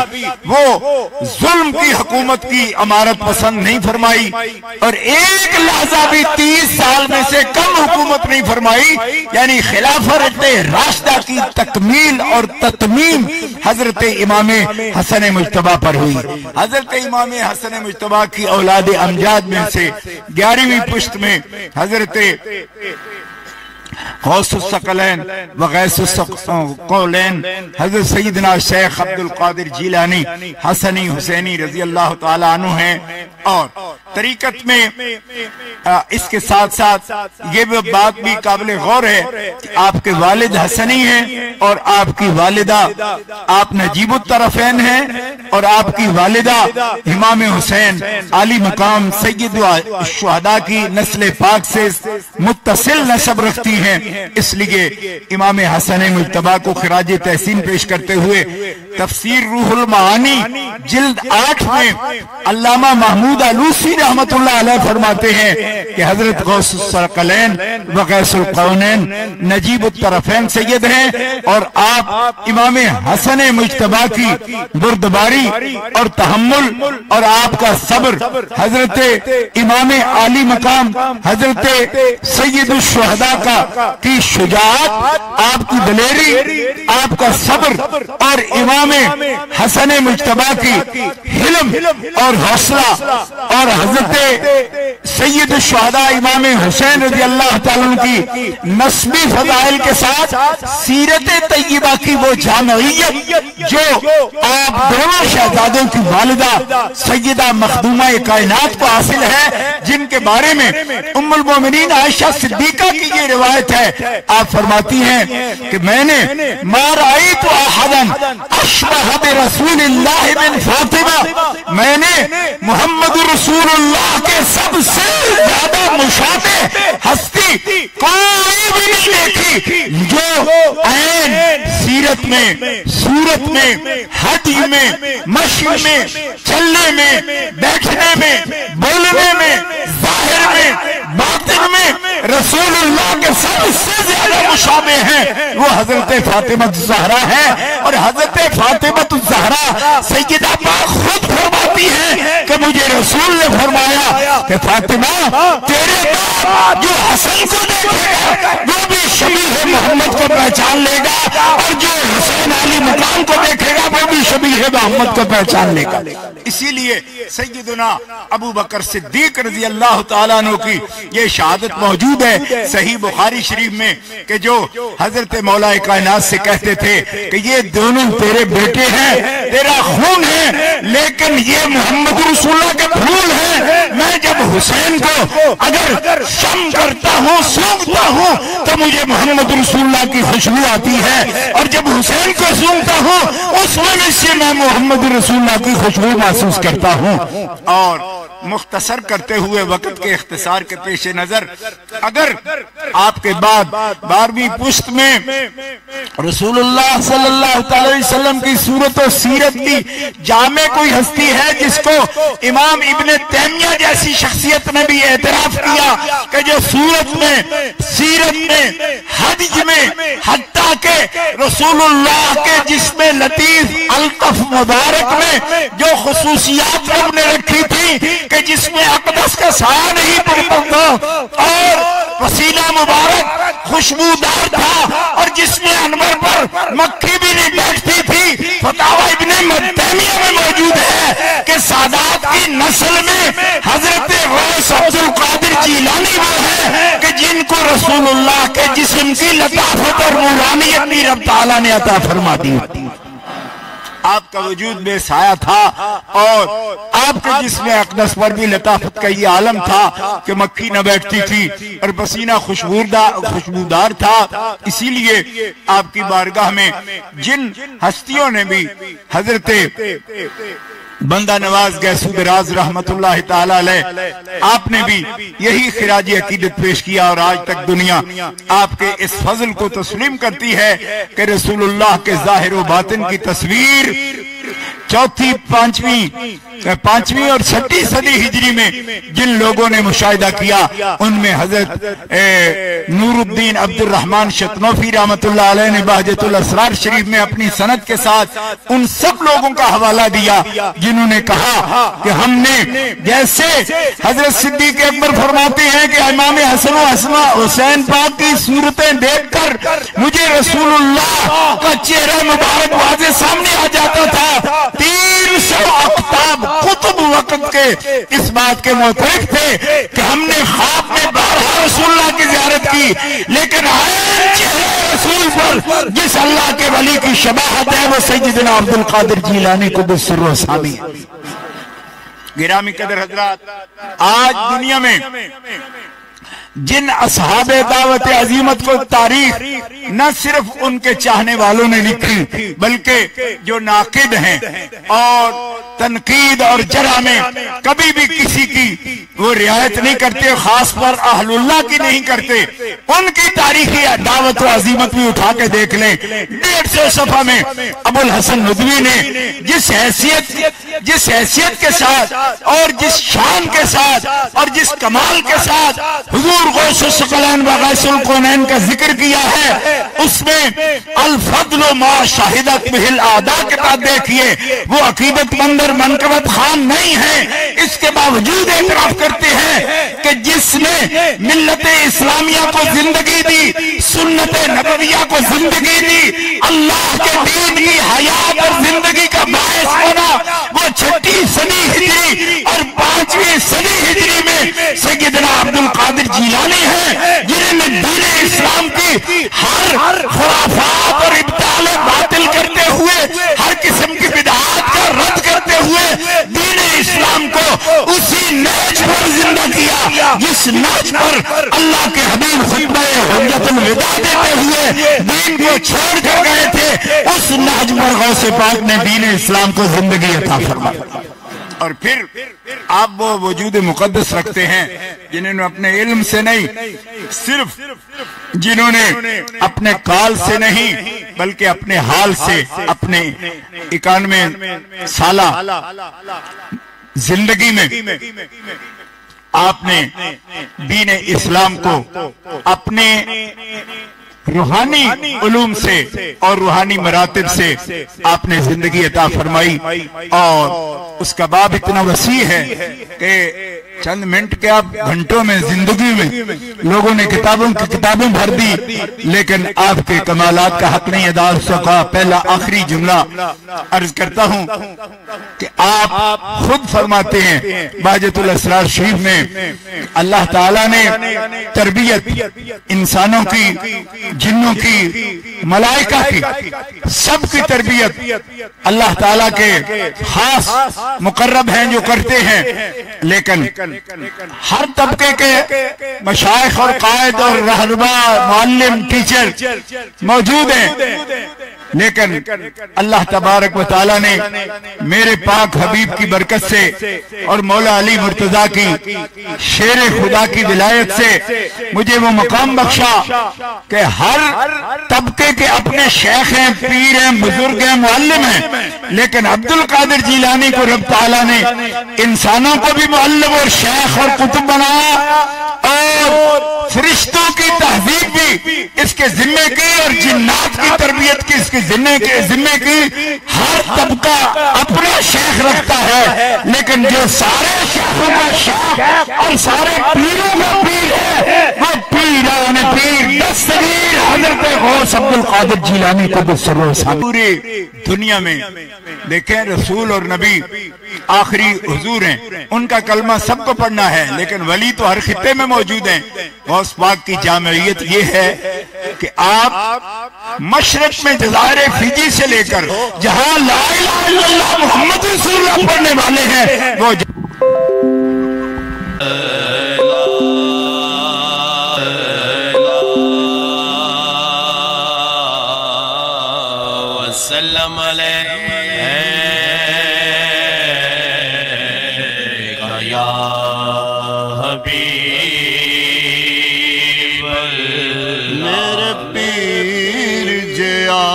وہ ظلم کی حکومت کی امارت پسند نہیں فرمائی، اور ایک لحظہ بھی 30 سال میں سے کم حکومت نہیں فرمائی، یعنی خلافت راشدہ کی تکمیل اور تتمیم حضرت امام حسن مجتبی پر ہوئی۔ حضرت امام حسن مجتبی کی اولاد امجاد میں سے 11ویں پشت میں حضرت غوث الثقلین وغیث القولین حضرت سیدنا شیخ عبد القادر جیلانی حسنی حسینی رضی اللہ تعالی عنہ ہیں، اور طریقت میں اس کے ساتھ ساتھ یہ بات بھی قابل غور ہے کہ آپ کے والد حسنی ہیں اور آپ کی والدہ آپ نجیب الطرفین ہیں، اور آپ کی والدہ امام حسین عالی مقام سید الشہداء کی نسل پاک سے متصل نسب رکھتی ہیں۔ اس لیے امام حسن مجتبی کو خراج تحسین پیش کرتے ہوئے تفسیر روح المعانی جلد 8 میں علامہ محمود علوسی رحمت اللہ علیہ فرماتے ہیں کہ حضرت غوث الثقلین وغیث القونین نجیب الطرفین سید ہیں، اور آپ امام حسن مجتبی کی بردباری اور تحمل اور آپ کا صبر، حضرت امام عالی مقام حضرت سید الشہداء کی شجاعت، آپ کی دلیری، آپ کا صبر، اور امام حسن مجتبی کی حلم اور حوصلہ، اور حضرت سید الشہداء امام حسین رضی اللہ تعالیٰ کی نسبی فضائل کے ساتھ سیرت طیبہ کی وہ جامعیت جو آپ دونوں شہزادوں کی والدہ سیدہ مخدومہ کائنات کو حاصل ہے، جن کے بارے میں ام المومنین عائشہ صدیقہ کی یہ روایت ہے، آپ فرماتی ہیں کہ میں نے ما رأیت احدا اشبہ برسول اللہ من فاطمہ، میں نے محمد رسول اللہ کے سب سے زیادہ مشابہ ہستی کوئی بھی نہیں دیکھی جو عین سیرت میں، صورت میں، ہدی میں، مشی میں، چلنے میں، بیٹھنے میں، بولنے میں، ظاہر میں، باطن میں رسول اللہ کے سب سے زیادہ مشابہ ہیں، وہ حضرت فاطمہ الزہرا ہے۔ اور حضرت فاطمہ الزہرا سیدہ پاک خود فرماتی ہے کہ مجھے رسول نے فرمایا کہ فاطمہ تیرے باپ جو حسن کو دیکھے گا وہ بھی شبیہ محمد کو پہچان لے گا، اور جو حسین علی مقام کو دیکھے گا وہ بھی شبیہ محمد کو پہچان لے گا۔ اسی لیے سیدنا ابو بکر صدیق رضی اللہ تعالیٰ عنہ کی یہ شہادت موجود ہے صحیح بخاری شریف میں کہ جو حضرت مولا کائنات سے کہتے تھے کہ یہ دونوں تیرے بیٹے ہیں، تیرا خون ہے، لیکن یہ محمد رسول اللہ کے پھول ہیں، میں جب حسین کو اگر شم کرتا ہوں، سونگتا ہوں تو مجھے محمد رسول اللہ کی خوشبو آتی ہے، اور جب حسین کو سونگتا ہوں اس وجہ سے میں محمد رسول اللہ کی خوشبو محسوس کرتا ہوں۔ اور مختصر کرتے ہوئے وقت کے اختصار کے پیش نظر اگر آپ کے بعد 12ویں پشت میں رسول اللہ صلی اللہ علیہ وسلم کی صورت و سیرت کی جامع کوئی ہستی ہے جس کو امام ابن تیمیہ جیسی شخصیت نے بھی اعتراف کیا کہ جو صورت میں سیرت میں حدیث میں حتیٰ کہ رسول اللہ کے جسم لطیف الطف مبارک میں جو خصوصیات رب نے رکھی تھی کہ جسم اقدس کا سایہ نہیں پڑتا تھا اور پسینہ مبارک خوشبودار تھا اور جسم انور پر مکھی بھی نہیں بیٹھتی تھی، فتاوی ابن تیمیہ میں موجود ہے کہ سادات کی نسل میں حضرت غوث عبد القادر جیلانی وہ ہے کہ جن کو رسول اللہ کے جسم کی لطافت اور نورانیت بھی رب تعالیٰ نے عطا فرما دی۔ آپ کا وجود بے سایہ تھا اور آپ کے جسم اقدس پر بھی لطافت کا یہ عالم تھا کہ مکھی نہ بیٹھتی تھی اور پسینہ خوشبودار تھا۔ اسی لیے آپ کی بارگاہ میں جن ہستیوں نے بھی حضرت بندہ نواز گیسو دراز رحمت اللہ تعالی علیہ آپ نے بھی یہی خراج عقیدت پیش کیا اور آج تک دنیا آپ کے اس فضل کو تسلیم کرتی ہے کہ رسول اللہ کے ظاہر و باطن کی تصویر چوتھی پانچویں اور چھٹی صدی ہجری میں جن لوگوں نے مشاہدہ کیا ان میں حضرت نور الدین عبد الرحمن شتنوفی رحمت اللہ علیہ نے بہجت الاسرار شریف میں اپنی سند کے ساتھ ان سب لوگوں کا حوالہ دیا جنہوں نے کہا کہ ہم نے جیسے حضرت صدیق اکبر فرماتے ہیں کہ امام حسن و حسین پاک کی صورتیں دیکھ کر مجھے رسول اللہ کا چہرہ مبارک واضح سامنے آ جاتا تھا۔ 300 اقطاب قطب وقت کے اس بات کے معترف تھے کہ ہم نے خواب میں بارہا رسول اللہ کی زیارت کی لیکن عین چہرے رسول پر جس اللہ کے ولی کی شباہت ہے وہ سیدنا عبد القادر جیلانی قدس سرہ ثانی ہے۔ گرامی قدر حضرات، آج دنیا میں جن اصحاب دعوت عظیمت کو تاریخ نہ صرف ان کے چاہنے والوں نے لکھی بلکہ جو ناقد ہیں اور تنقید اور جرح میں کبھی بھی کسی کی وہ رعایت نہیں کرتے، خاص پر اہل اللہ کی نہیں کرتے، ان کی تاریخی دعوت و عظیمت بھی اٹھا کے دیکھ لیں۔ 150 صفحہ میں ابو الحسن ندوی نے جس حیثیت کے ساتھ اور جس شان کے ساتھ اور جس کمال کے ساتھ حضور غوث الثقلین و غیث الکونین کا ذکر کیا ہے اس میں الفضل ما شاہدت بہ الاعداء کے بعد دیکھیے وہ عقیدت مند اور منقبت خان نہیں ہے، اس کے باوجود اعتراف کرتے ہیں کہ جس نے ملت اسلامیہ کو زندگی دی، سنت نبویہ کو زندگی دی، اللہ کے دین کی حیات اور زندگی کا باعث ہونا وہ 6 صدی ہجری اور 5ویں صدی ہجری میں سیدنا عبد القادر جیلانی ہے جنہوں نے دین اسلام کی ہر خرافات اور ابطال باطل کرتے ہوئے ہر قسم کی بدعات کا رد کرتے ہوئے دین اسلام کو اسی نہج پر زندہ کیا جس نہج پر اللہ کے حبیب خطبہ حجت الوداع دیتے ہوئے دین کو چھوڑ کر گئے تھے، اس نہج پر غوث پاک نے دین اسلام کو زندگی عطا فرمائی۔ اور پھر آپ وہ وجود مقدس رکھتے ہیں جنہوں نے اپنے علم سے نہیں، صرف جنہوں نے اپنے قال سے نہیں بلکہ اپنے حال سے اپنے 91 سالہ زندگی میں آپ نے دین اسلام کو اپنے روحانی علوم سے اور روحانی مراتب سے آپ نے زندگی عطا فرمائی اور اس کا باب اتنا وسیع ہے کہ چند منٹ کے آپ گھنٹوں میں زندگی میں لوگوں نے کتابیں بھر دی لیکن آپ کے کمالات کا حق نہیں ادا ہو سکا۔ پہلا آخری جملہ عرض کرتا ہوں کہ آپ خود فرماتے ہیں بہجت الاسرار شریف میں اللہ تعالیٰ نے تربیت انسانوں کی، جنوں کی، ملائکہ کی، سب کی تربیت اللہ تعالیٰ کے خاص مقرب ہیں جو کرتے ہیں، لیکن ہر طبقے کے مشائخ اور قائد اور رہنما، معلم، ٹیچر موجود ہیں لیکن اللہ تبارک و تعالیٰ نے میرے پاک حبیب کی برکت سے اور مولا علی مرتضیٰ کی شیر خدا کی ولایت سے مجھے وہ مقام بخشا کہ ہر طبقے کے اپنے شیخ ہیں، پیر ہیں، بزرگ ہیں، معلم ہیں، لیکن عبد القادر جیلانی کو رب تعالیٰ نے انسانوں کو بھی معلم اور شیخ اور قطب بنایا، اور فرشتوں کی تہذیب بھی اس کے ذمے کی اور جنات کی تربیت کی اس کے ذمے کی۔ ہر طبقہ اپنا شیخ رکھتا ہے، لیکن جو سارے شیخوں کا شیخ اور سارے پیروں کا پیر ہے وہ پیران پیر دستگیر حضرت غوث عبد القادر جیلانی قدس سرور۔ پوری دنیا میں دیکھیں رسول اور نبی آخری حضور ہیں، ان کا کلمہ سب کو پڑھنا ہے، لیکن ولی تو ہر خطے میں موجود ہیں۔ غوث پاک کی جامعیت یہ ہے کہ آپ مشرق میں جزائر فجی سے لے کر جہاں لا الہ الا اللہ محمد رسول اللہ پڑھنے والے ہیں وہ وسلم علیہ یا حبیب میرے پیر جیا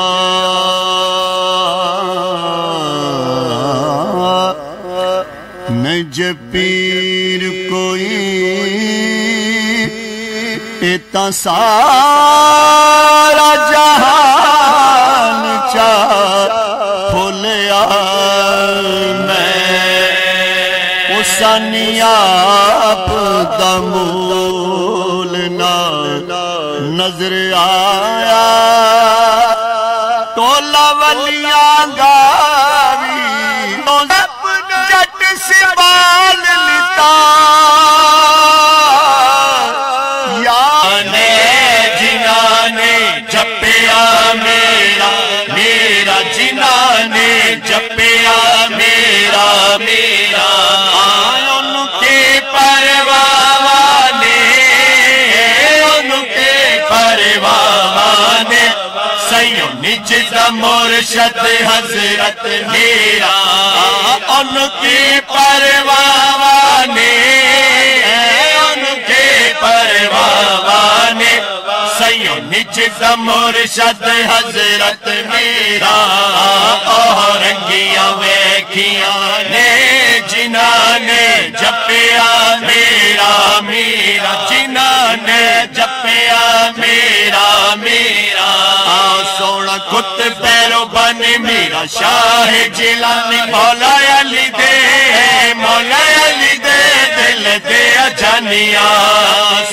نج پیر کوئی اتا سارا جہان چاہ پھولیا میں اسانی آپ دمول نظر آیا تولا ولیاں گاوی جٹ سبال لیتا جپیا میرا میرا جنہاں نے جپیا میرا میرا ان کے پرواہ نے ان کے پرواہ نے سیوں نج دا مرشد حضرت میرا ان کے پرواہ نے ان کے پرواہ نے سیوں نج دا مرشد حضرت میرا اورنگیاں ویکھیاں نے جنہاں نے جپیا میرا میرا جنہاں نے جپیا میرا میرا سونا کت پیرو بن میرا شاہ جیلانی مولا علی دے مولا علی دے دل دے اجانیاں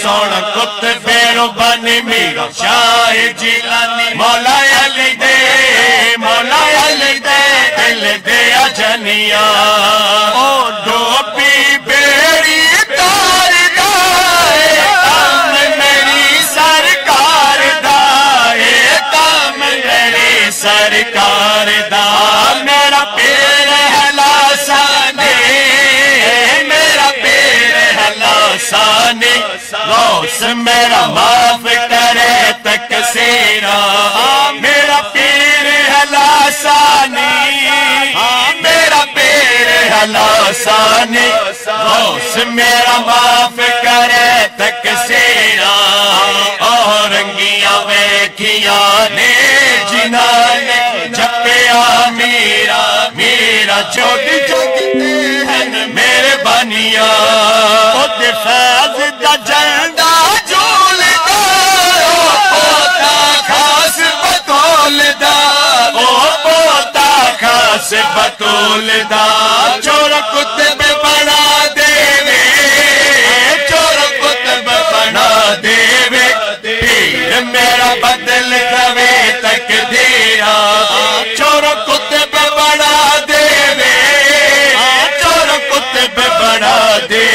سونا کت پیرو بن میرا شاہ جیلانی مولا علی دے مولا علی دے دل دے اجانیاں او ڈوبی بیڑی تار دائے کام میری سرکار دائے کام میری سرکار دا میرا پیر ہے لاسانے میرا پیر ہے لاسانے غوث میرا معاف کرے تقصیرا میرا پیر ہے لاسانی میرا پیر ہے لاسانی غوث میرا معاف کرے تقصیرا اورنگیاں ویکھیاں نے جنہاں نے جپیا میرا میرا چوٹ جگتے ہیں میرے بانیاں خود فیض دا جھنڈا جھول دا او پوتا خاص بطول دا او پوتا خاص بطول دا چور کتب بنا دے چور کتب بنا دے پیر میرا بدل دوے تقدیرا چور کتب بنا دے چور کتب بنا دے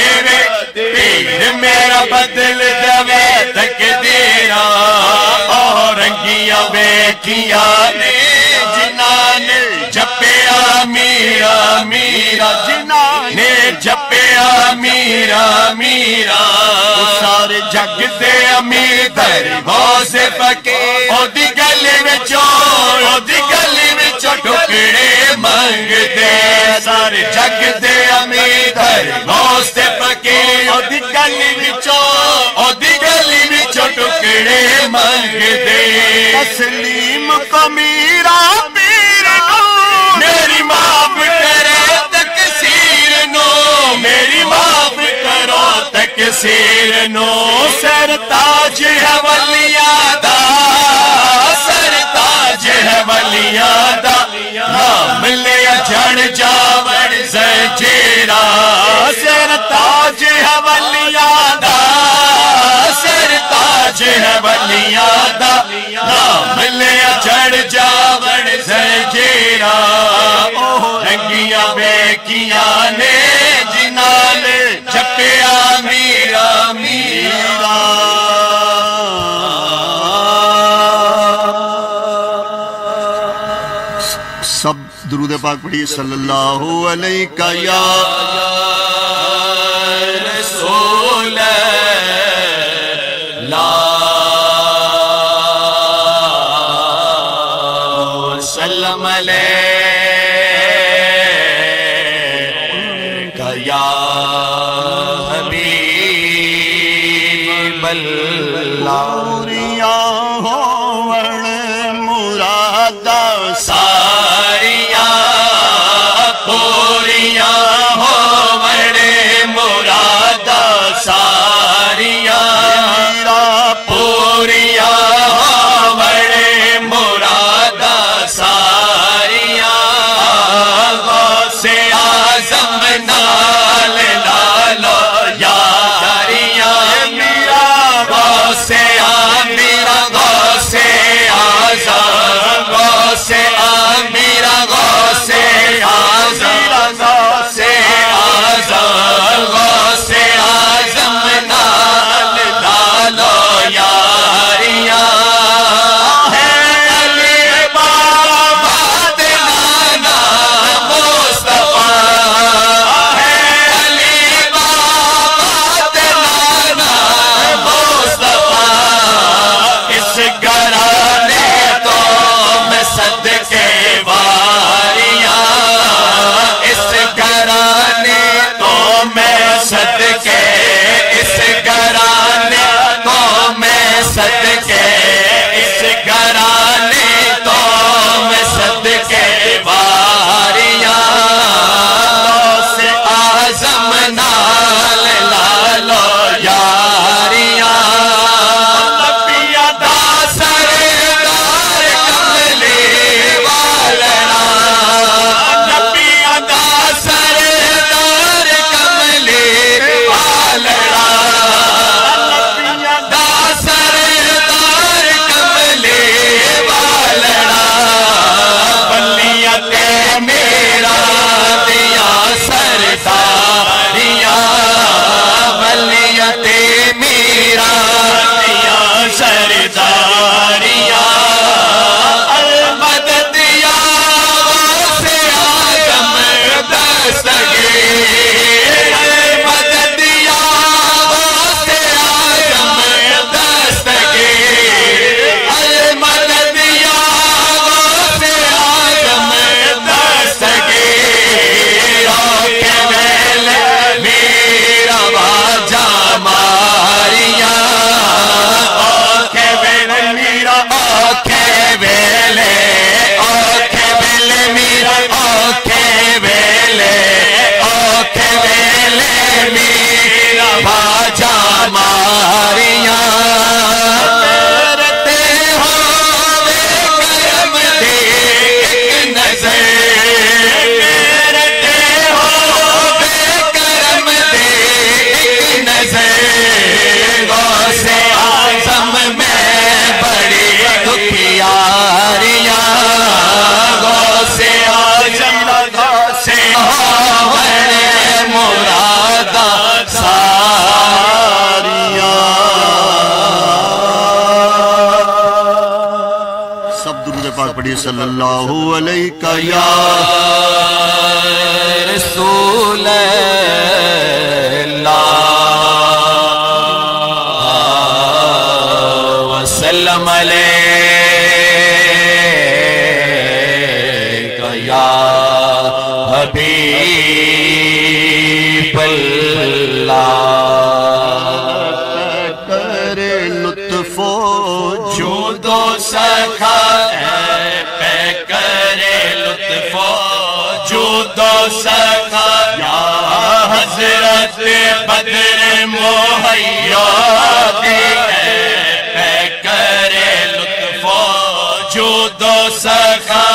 پیر میرا بدل دوے تقدیرا اورنگیاں ویکھیاں نے جنہاں نے جپیا میرا میرا جنہاں نے جپیا میرا میرا سارے جگ دے امیر در غوث فقیر او دی گل وچوں دی گلی وچوں ٹکڑے منگدے سارے جگ دے امیر غوث تے فقیر دی گلی وچوں ٹکڑے منگدے تسلیم کو میرا پیر نو میری معاف کرے تقصیر نو میری معاف کرو تقصیر نو سرتاج ہے ولیاں دا سرتاج ہے ولیاں دا نام لیا جھڑ جاوڑ زنجیرا سرتاج ہے ولیاں دا سرتاج ہے ولیاں دا نام لیا جھڑ جاوڑ زنجیرا رنگیاں بیکیاں نے جنہاں نے چھپیا میرا میرا سب درود پاک پڑھیے صلی اللہ علیہ یا رسول اللہ وسلم علیہ یا حبیب اللہ پوریاں ہووڑ مرادا ساریاں پوریاں ہو بڑے مرادا ساریاں پوریاں ہو بڑے مرادا ساریاں غوث اعظم نال لالو یاریاں میرا غوث میرا غوث اعظم غوث میرا غوث اعظم غوث اعظم غوث اعظم نال لالو یاریاں ہے علی بابا دے نانا مصطفیٰ ہے علی بابا دے نانا مصطفیٰ اس گھرانے تو میں صدقے واریاں اس گھرانے تو میں صدقے اس گھرانے تو میں صدقے اس گھرانے تو میں صدقے واریاں غوث اعظم نال لالو یاریاں نبیاں دا سردار کملی والنا نبیاں دا سردار کملی والنا نبیاں دا سردار کملی والنا بلیاں تے میرا دیا سرداریاں بلیاں تے میرا دیا سرداریاں المدد یا غوث اعظم دستگیر المدد یا غوث اعظم دستگیر المدد یا غوث اعظم دستگیر اوکے ویلے میرا واجہ ماریاں اوکے ویلے میرا اوکے ویلے میرا اوکے ویلے میرا واجہ ماریاں کرتے ہوئے کرم دے ایک نظر کرتے ہوئے کرم دے ایک نظر غوث اعظم میں بڑی دکھیاریاں غوث اعظم غوث بڑے مرادا ساریاں سب درود پاک پڑھیے صلی اللہ علیہ یا رسول اللہ وسلم علیہ سخا یا حضرت بدر مہیا دی پہ کرے لطف و جود و سخا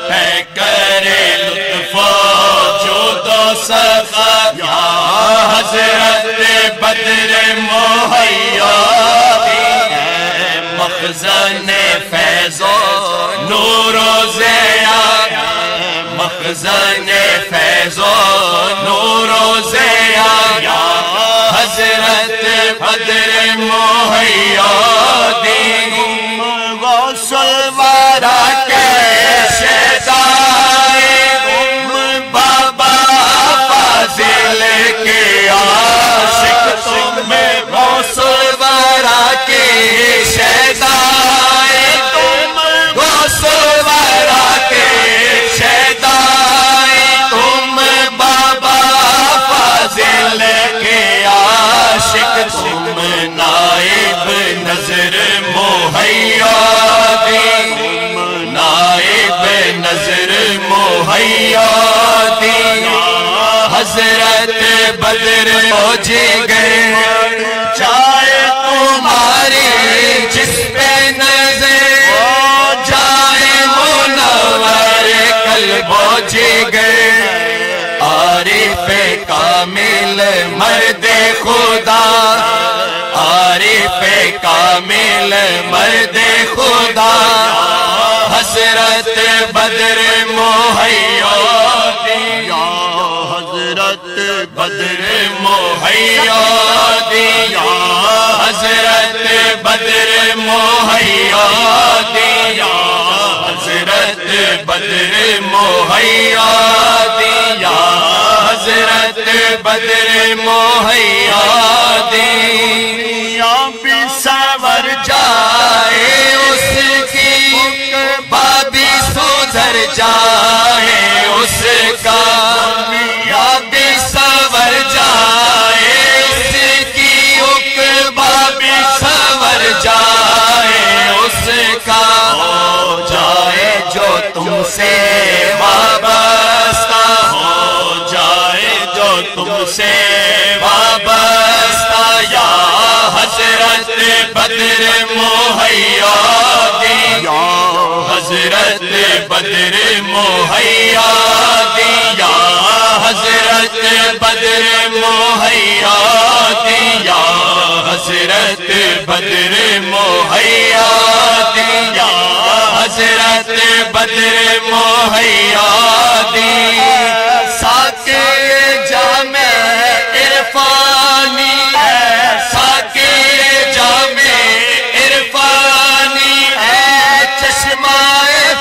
پہ کرے لطف و جود و سخا یا حضرت بدر مہیا دی مخزن فیض و نور و ضیا مخزن فیض و نور و ضیا یا حضرت بدر مہیا دی غوث الورا کے شہدائے بابا فاضل کے عاشق تم غوث الورا کے شہدائے تم غوث الورا کے شہدائے تم بابا فاضل کے عاشق تم نائب نظر مہیا دی نائب نظر مہیا دی حضرت بدر ہو جگر چاہے تمہاری جس پہ نظر جائے منور قلب و جگر عارف کامل مرد خدا عارف کامل مرد خدا حضرت بدر مہیا دی یا حضرت بدر مہیا دی یا حضرت بدر مہیا دی یا حضرت بدر مہیا دی یا حضرت بدر مہیا دی یا بھی سنور جائے اس کی بابی سدھر جائے اس کا یا بھی سنور جائے اس کی بابی سنور جائے اس کا ہو جائے جو تم سے وابستہ ہو جائے جو تم سے وابستہ یا حضرت بدر مہیا دی یا حضرت بدر مہیا دی یا حضرت بدر مہیا دی یا حضرت بدر مہیا دی یا حضرت بدر مہیا دی ساکے جام عرفانی ہے ساکے جام عرفانی ہے چشمہ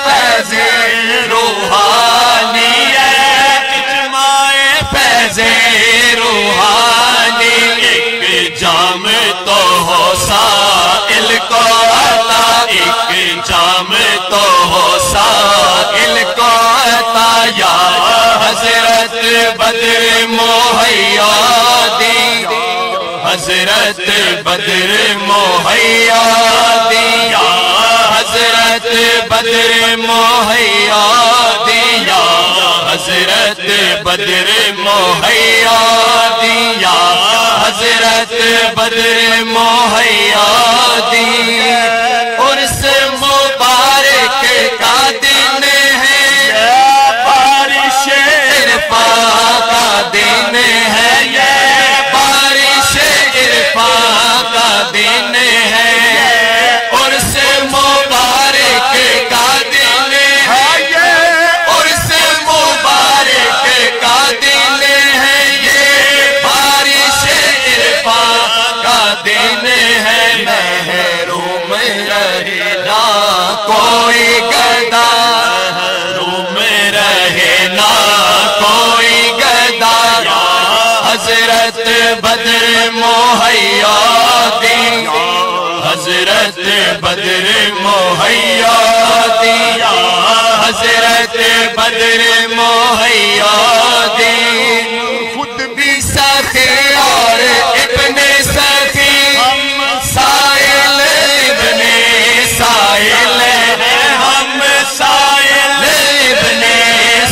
فیض روحانی ہے چشمہ فیض روحانی ایک جام تو ہو سائل کو عطا ایک جام تو ہو سائل کو عطا یا حضرت بدر مہیا دی حضرت بدر مہیا دی یا حضرت بدر مہیا دی یا حضرت بدر مہیا دی یا حضرت بدر مہیا دی عرس مبارک کا دن ہے بارش عرفان کا دن ہے یہ بارش عرفان کا دن ہے عرس مبارک کا دن ہے یہ عرس مبارک کا دن ہے یہ بارش عرفان کا دن ہے محروم رہے نہ کوئی گدا محروم رہے نہ کوئی گدا یا حضرت بدر مہیا دی حضرت بدر مہیا دی یا حضرت بدر مہیا دی خود بھی سخی اور ابن سخی ہم سائل ابن سائل ہم سائل ابن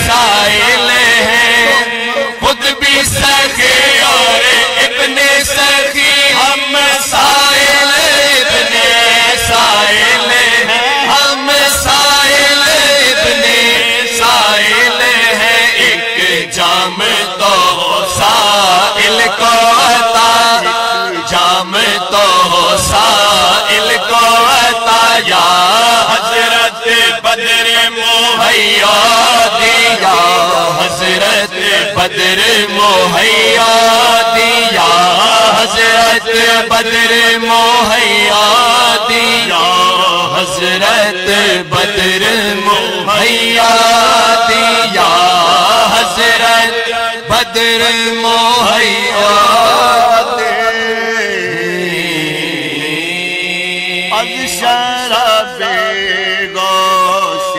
سائل مہیا دیا حضرت بدر مہیا دیا حضرت بدر مہیا دیا حضرت بدر مہیا دیا حضرت بدر مہیا از شراب غوث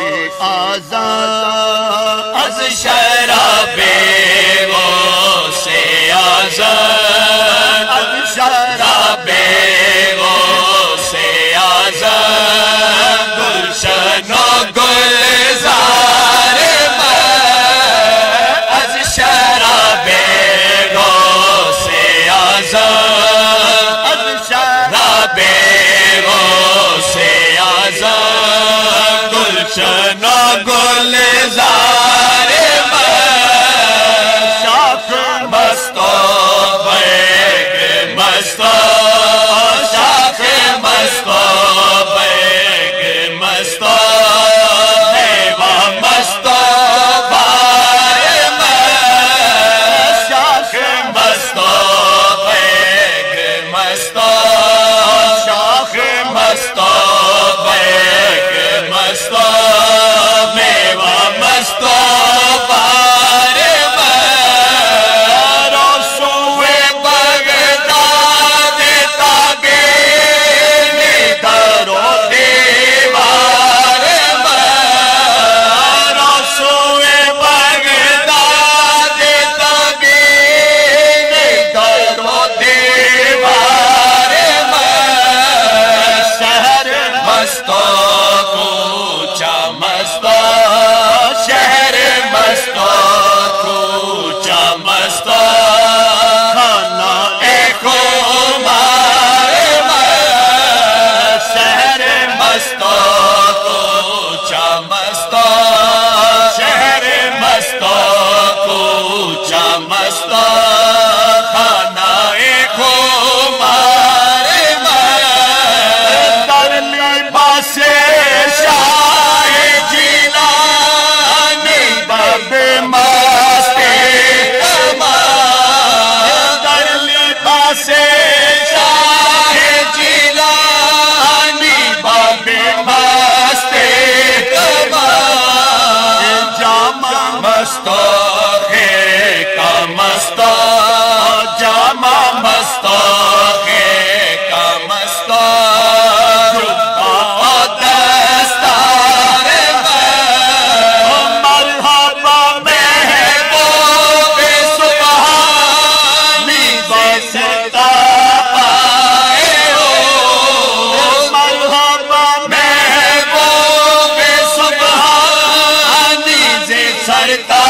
آزاد از شراب غوث آزاد از شراب غوث آزاد گلشن و گلزار میں از شراب غوث آزاد از شراب غوث آزاد گلشن و گلزار میں شاخ مصطفی مصطفی شاخ مصطفی مصطفی و مصطفی میں شاخ مصطفی مصطفی شاخ مصطفی مصطفی و مصطفی شہر مستو کوچا مستو خانہ ایک مار شہر مستو کوچا مستو شہر مستو کوچا مستو خانہ ایک مار در لباس مستو ہے کا مستو جامع مستو ہے کا مستو دستار مرحبا محبوب سبحانی بستا پائے ہو مرحبا محبوب سبحانی سے سرتا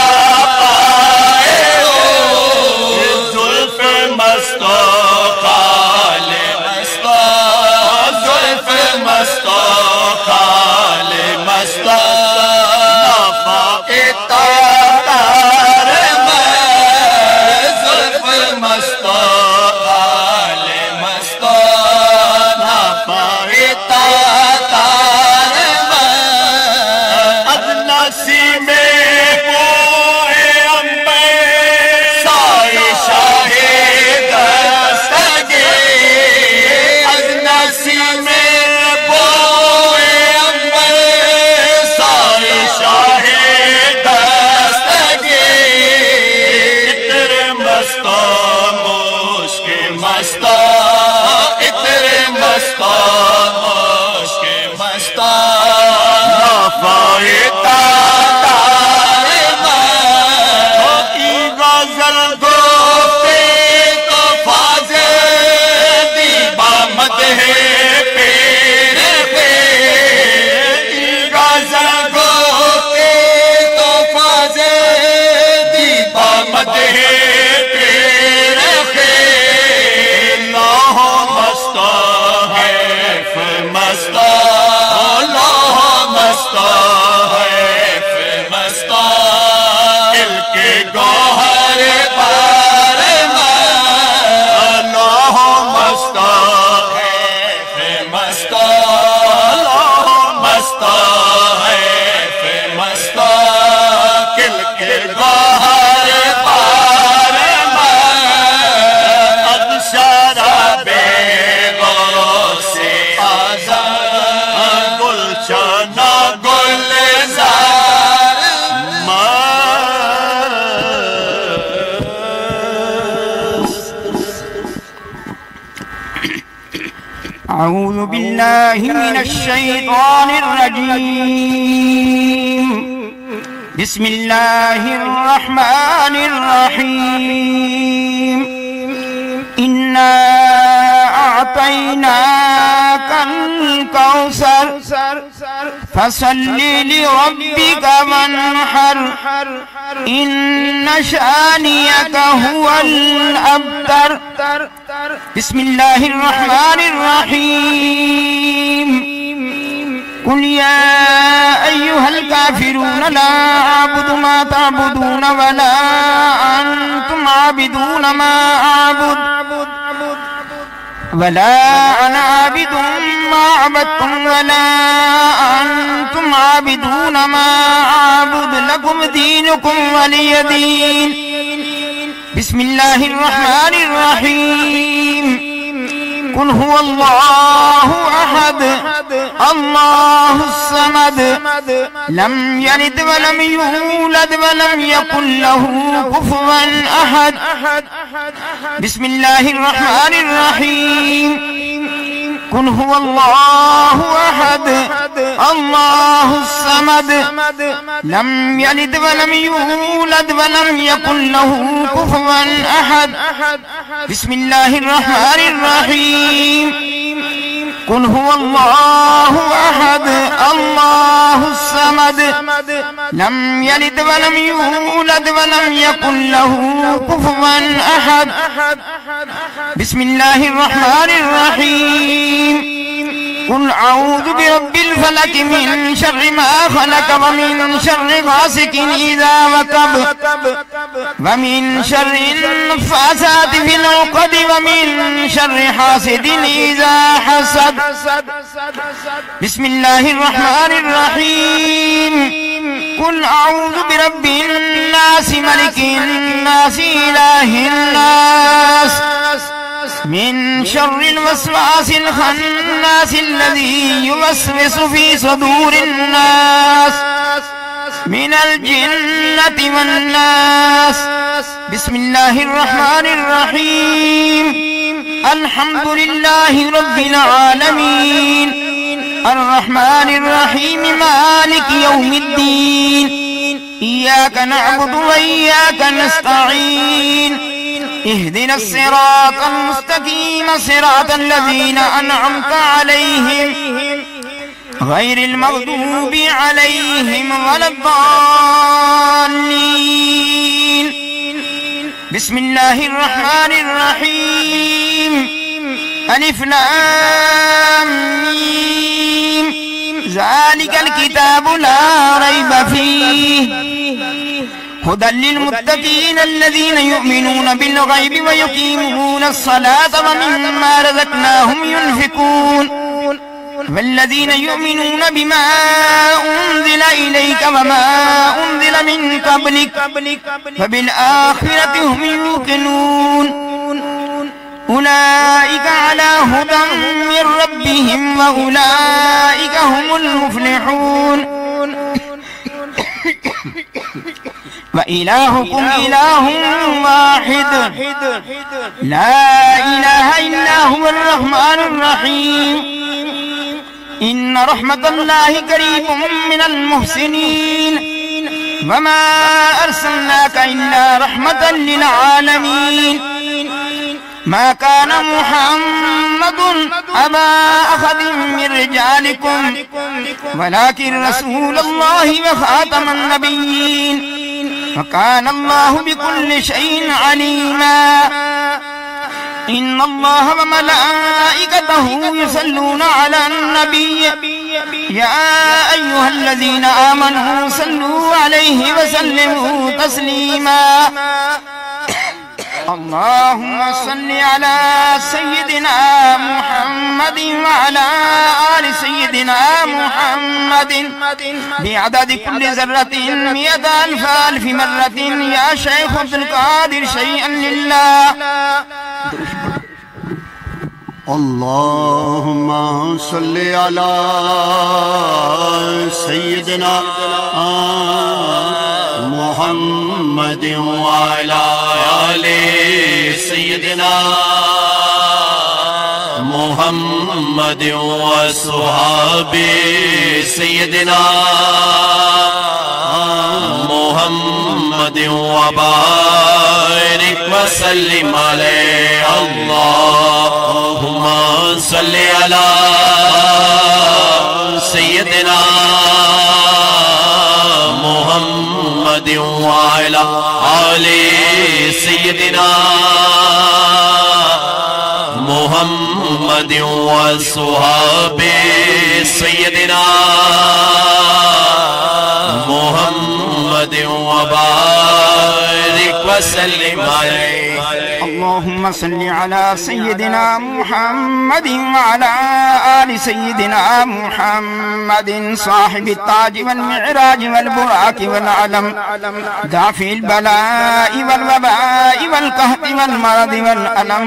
مستو ہے مستو أعوذ بالله من الشيطان الرجيم. بسم الله الرحمن الرحيم. إنا أعطيناك الكوثر فصل لربك وانحر إن شانئك هو الأبتر. بسم الله الرحمن الرحيم. قل يا أيها الكافرون لا أعبد ما تعبدون ولا أنتم عابدون ما أعبد ولا أنا عابد ما عبدتم ولا أنتم عابدون ما أعبد لكم دينكم ولي دين. بسم الله الرحمن الرحيم. قل هو الله أحد الله الصمد لم يلد ولم يولد ولم يكن له كفوا أحد. بسم الله الرحمن الرحيم. قل هو الله أحد الله الصمد لم يلد ولم يولد ولم يكن له كفوا أحد. بسم الله الرحمن الرحيم. قل هو الله أحد الله الصمد لم يلد ولم يولد ولم يكن له كفوا أحد. بسم الله الرحمن الرحيم. قل أعوذ برب الفلق من شر ما خلق ومن شر غاسق إذا وقب ومن شر النفاثات في العقد ومن شر حاسد إذا حسد. بسم الله الرحمن الرحيم. قل أعوذ برب الناس ملك الناس إله الناس من شر الوسواس الخناس الذي يوسوس في صدور الناس من الجنة والناس. بسم الله الرحمن الرحيم. الحمد لله رب العالمين الرحمن الرحيم مالك يوم الدين. إياك نعبد وإياك نستعين. اهدنا الصراط المستقيم صراط الذين أنعمت عليهم غير المغضوب عليهم ولا الضالين. بسم الله الرحمن الرحيم. ألف لام ميم. ذلك الكتاب لا ريب فيه هدى للمتقين الذين يؤمنون بالغيب ويقيمون الصلاة ومما رزقناهم ينفقون والذين يؤمنون بما أنزل إليك وما أنزل من قبلك فبالآخرة هم يوقنون. أولئك على هدى من ربهم وأولئك هم المفلحون. وإلهكم إله واحد لا إله إلا هو الرحمن الرحيم. إن رحمة الله قريب من المحسنين وما أرسلناك إلا رحمة للعالمين. ما كان محمد أبا أحد من رجالكم ولكن رسول الله وخاتم النبيين وكان الله بكل شيء عليما. إن الله وملائكته يصلون على النبي يا أيها الذين آمنوا صلوا عليه وسلموا تسليما. اللهم صل على سيدنا محمد وعلى آل سيدنا محمد بعدد كل ذرة 100,000 مرة. يا شيخ عبد القادر شيئا لله. اللهم صل على سيدنا محمد وعلى آل سيدنا محمد وصحاب سيدنا محمد وبارك وسلم عليه اللهم صل على سيدنا محمد وعلى آل سيدنا محمد وصحاب سيدنا محمد وبارك وسلم عليه اللهم صل على سيدنا محمد وعلى آل سيدنا محمد صاحب التاج والمعراج والبراق والعلم دافع البلاء والوباء والقهط والمرض والألم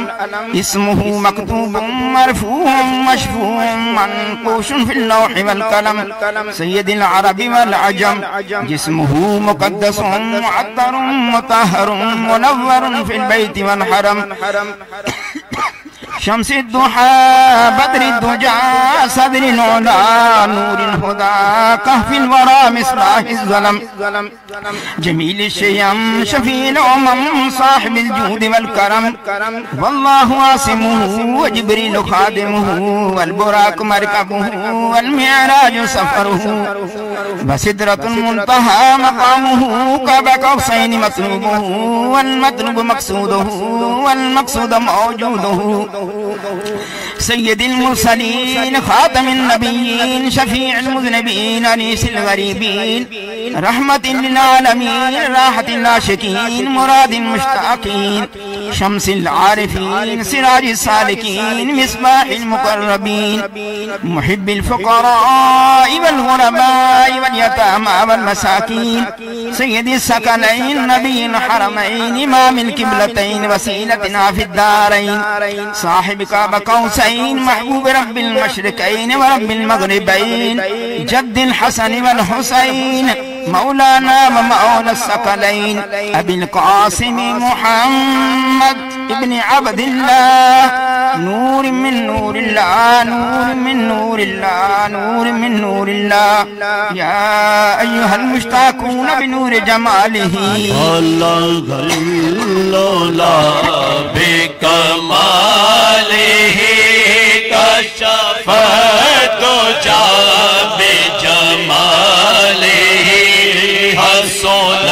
اسمه مكتوب مرفوع مشفوع منقوش في اللوح والقلم سيد العرب والعجم جسمه مقدس معطر مطهر منور في البيت والحرم شمس الضحى بدر الدجى صدر العلا نور الهدى كهف الورى مصباح الظلم جميل الشيم شفيع الأمم صاحب الجود والكرم والله عاصمه وجبريل خادمه والبراق مركبه والمعراج سفره وسدرة منتهى مقامه قاب قوسين مطلوبه والمطلوب مقصوده والمقصود موجوده سيد المرسلين خاتم النبيين شفيع المذنبين أنيس الغريبين رحمة للعالمين راحة العاشقين مراد المشتاقين شمس العارفين سراج السالكين مصباح المقربين محب الفقراء والغرباء واليتامى والمساكين سيد الثقلين نبي الحرمين إمام القبلتين وسيلتنا في الدارين صاحب قاب قوسين محبوب رب المشرقين ورب المغربين جد الحسن والحسين مولانا ومولى الثقلين أبي القاسم محمد ابن عبد الله نور من نور الله نور من نور الله نور من نور الله يا أيها المشتاقون بنور جماله الله بكماله كشف الدجى بجماله حسن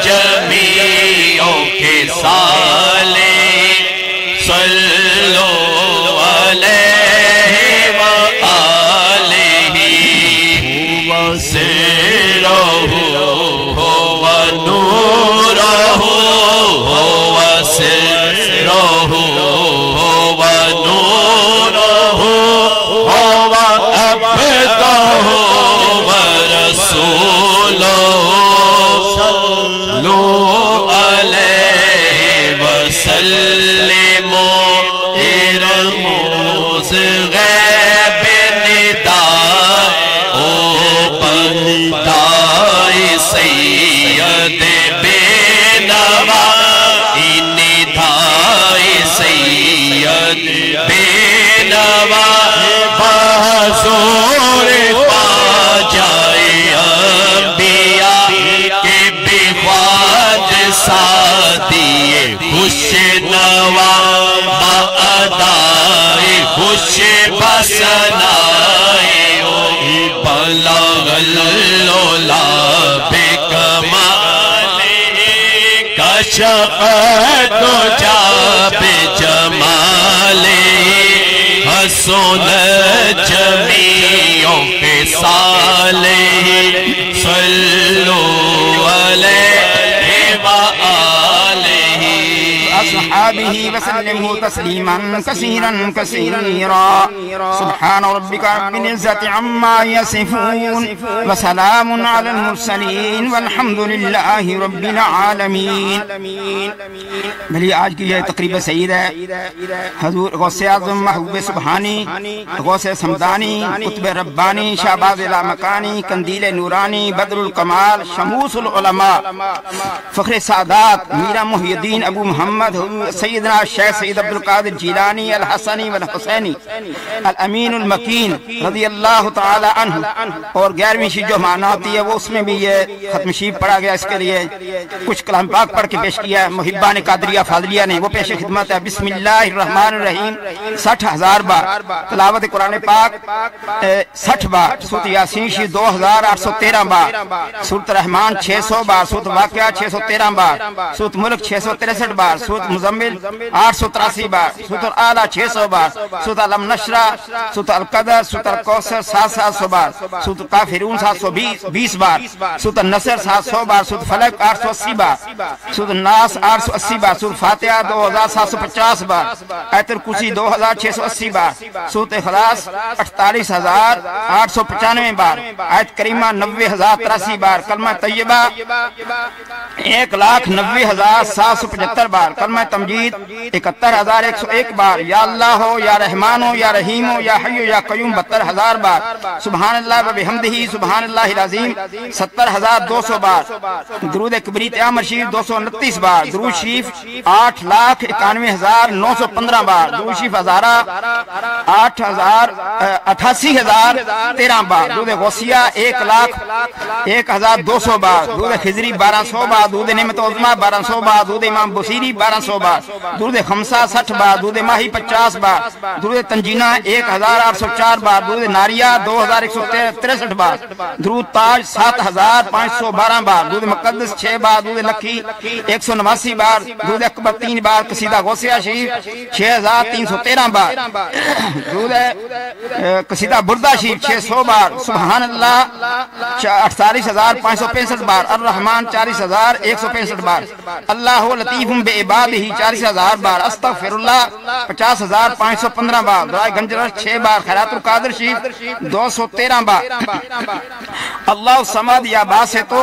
جميع خصاله صلوا عليه وآله وسره هو نوره هو سره هو نوره هو عبده ورسوله صلوا عليه وسلموا ارموز غيب النداء وبنداء سيد بنوا النداء سيد بنوا بحضور خواجہ انبیاء کے بخواج سادی خوش نوا بادائے خوش بسنائے بلغ اللولا بکمالے کشف الدجى بجمالے حسن جميع خصاله صلوا عليه وآله أصحابه وسلموا تسليما كثيرا كثيرا سبحان ربك رب العزة عما يصفون وسلام على المرسلين والحمد لله رب العالمين. میری آج کی یہ تقریب سعید ہے حضور غوث اعظم محبوب سبحانی غوث سمدانی قطب ربانی شہباز لامکانی قندیل نورانی بدر الکمال شموس العلماء فخر سعادات میرا محی الدین ابو محمد سید سیدنا شیخ سید عبدالقادر جیلانی الحسنی والحسینی الامین المکین رضی اللہ تعالی عنہ، اور 11ویں شیف جو معناتی ہے وہ اس میں بھی یہ ختم شیف پڑھا گیا، اس کے لیے کچھ کلام پاک پڑھ کے پیش کیا ہے محبان قادریہ فاضلیہ نے، وہ پیش خدمت ہے۔ بسم اللہ الرحمن الرحیم 60,000 بار، تلاوت قرآن پاک 60 بار، سورۃ یاسین شریف 2813 بار، سورۃ رحمان 600 بار، سورۃ واقعہ 613 بار، سورۃ ملک 663 بار، سورۃ مزمل 883 بار، سورۃ الاعلیٰ 600 بار، سورۃ علم نشرہ، سورۃ القدر، سورۃ الکوثر 700 بار، سورۃ کافرون 720 بار، سورۃ النصر 700 بار، سورۃ فلق 880 بار، سورۃ الناس 880 بار، سورۃ فاتحہ 2750 بار، آیت الکرسی 2680 بار، سورۃ اخلاص 48895 بار، آیت کریمہ 90083 بار، کلمہ طیبہ 1,90,775 بار، کلمہ تمجید 71,101 بار، یا اللہ ہو یا رحمان ہو یا رحیم ہو یا حی یا قیوم 72,000 بار، سبحان اللہ و بحمدہ سبحان اللہ العظیم 70,200 بار، درود کبریت عامر شریف 229 بار، درود شریف 8,91,915 بار، درود شریف ہزارہ 88,013 بار، درود غوثیہ 1,01,200 بار، درود خضری 1200 بار، درود نعمت عظمیٰ 1200 بار، درود امام بصیری 1200 بار، درود خمسہ 60 بار، درود ماہی 50 بار، درود تنجینہ 1,804 بار، درود ناریہ 2,163 بار، درود تاج 7,512 بار، درود مقدس 6 بار، درود لکھی 189 بار، درود اکبر 3 بار، قصیدہ غوثیہ شریف 6,313 بار، درود قصیدہ بردہ شریف 600 بار، سبحان اللہ 48,565 بار، الرحمن 40,165 بار، اللہ لطیف بعبادہ 40,000 بار، استغفر اللہ 50,515 بار، دعائے گنجرش 6 بار، خیرات القادر شریف 213 بار، اللہ الصمد یا باسطو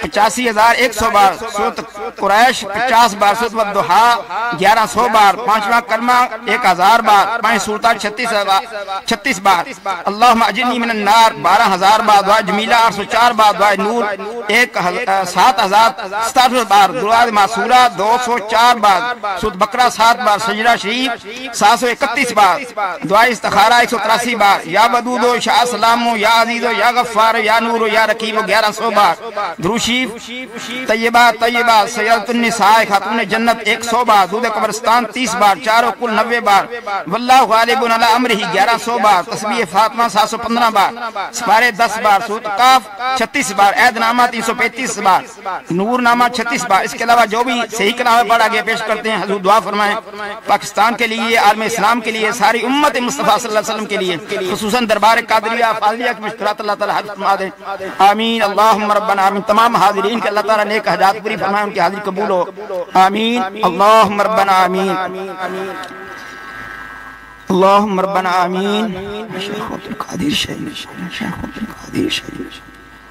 85,100 بار، سورۃ قریش 50 بار، سورۃ والضحیٰ 1100 بار، 5واں کلمہ 1000 بار، 5 سورتیں 36 بار، اللہم اجرنی من النار 12,000 بار، دعا جمیلہ 804 بار، دعا نور 7,067 بار، دعا معصورہ 204 بار، سورۃ بقرہ 7 بار، سجدہ شریف 731 بار، دعا استخارہ 183 بار، یا ودود و شاہ سلام و یا عزیز و یا غفار و یا نور و یا رقیب و 1100 بار، درود شریف طیبہ سیدۃ النساء خاتون جنت 100 بار، درود قبرستان 30 بار، چاروں کل 90 بار، واللہ غالب علی امرہ 1100 بار، تسبیح فاطمہ 715 بار، سپارے 10 بار، سورۃ قاف 36 بار، عہد نامہ 335 بار، نور نامہ 36 بار، اس کے علاوہ جو بھی صحیح کلام پڑھ آگے پیش کرتے ہیں حضور دعا فرمائیں پاکستان کے لیے، عالم اسلام کے لیے، ساری امت مصطفیٰ صلی اللہ علیہ وسلم کے لیے، خصوصاً دربار قادریہ فاضلیہ کی مشکلات اللہ تعالیٰ حل فرما دے، آمین اللہم ربنا آمین۔ تمام حاضرین کے اللہ تعالیٰ نیک حاجات پوری فرمائے، ان کی حاضری قبول ہو، آمین اللہم ربنا آمین اللہم ربنا آمین۔ شیخ عبدالقادر شیخ شیخ عبدالقادر شیخ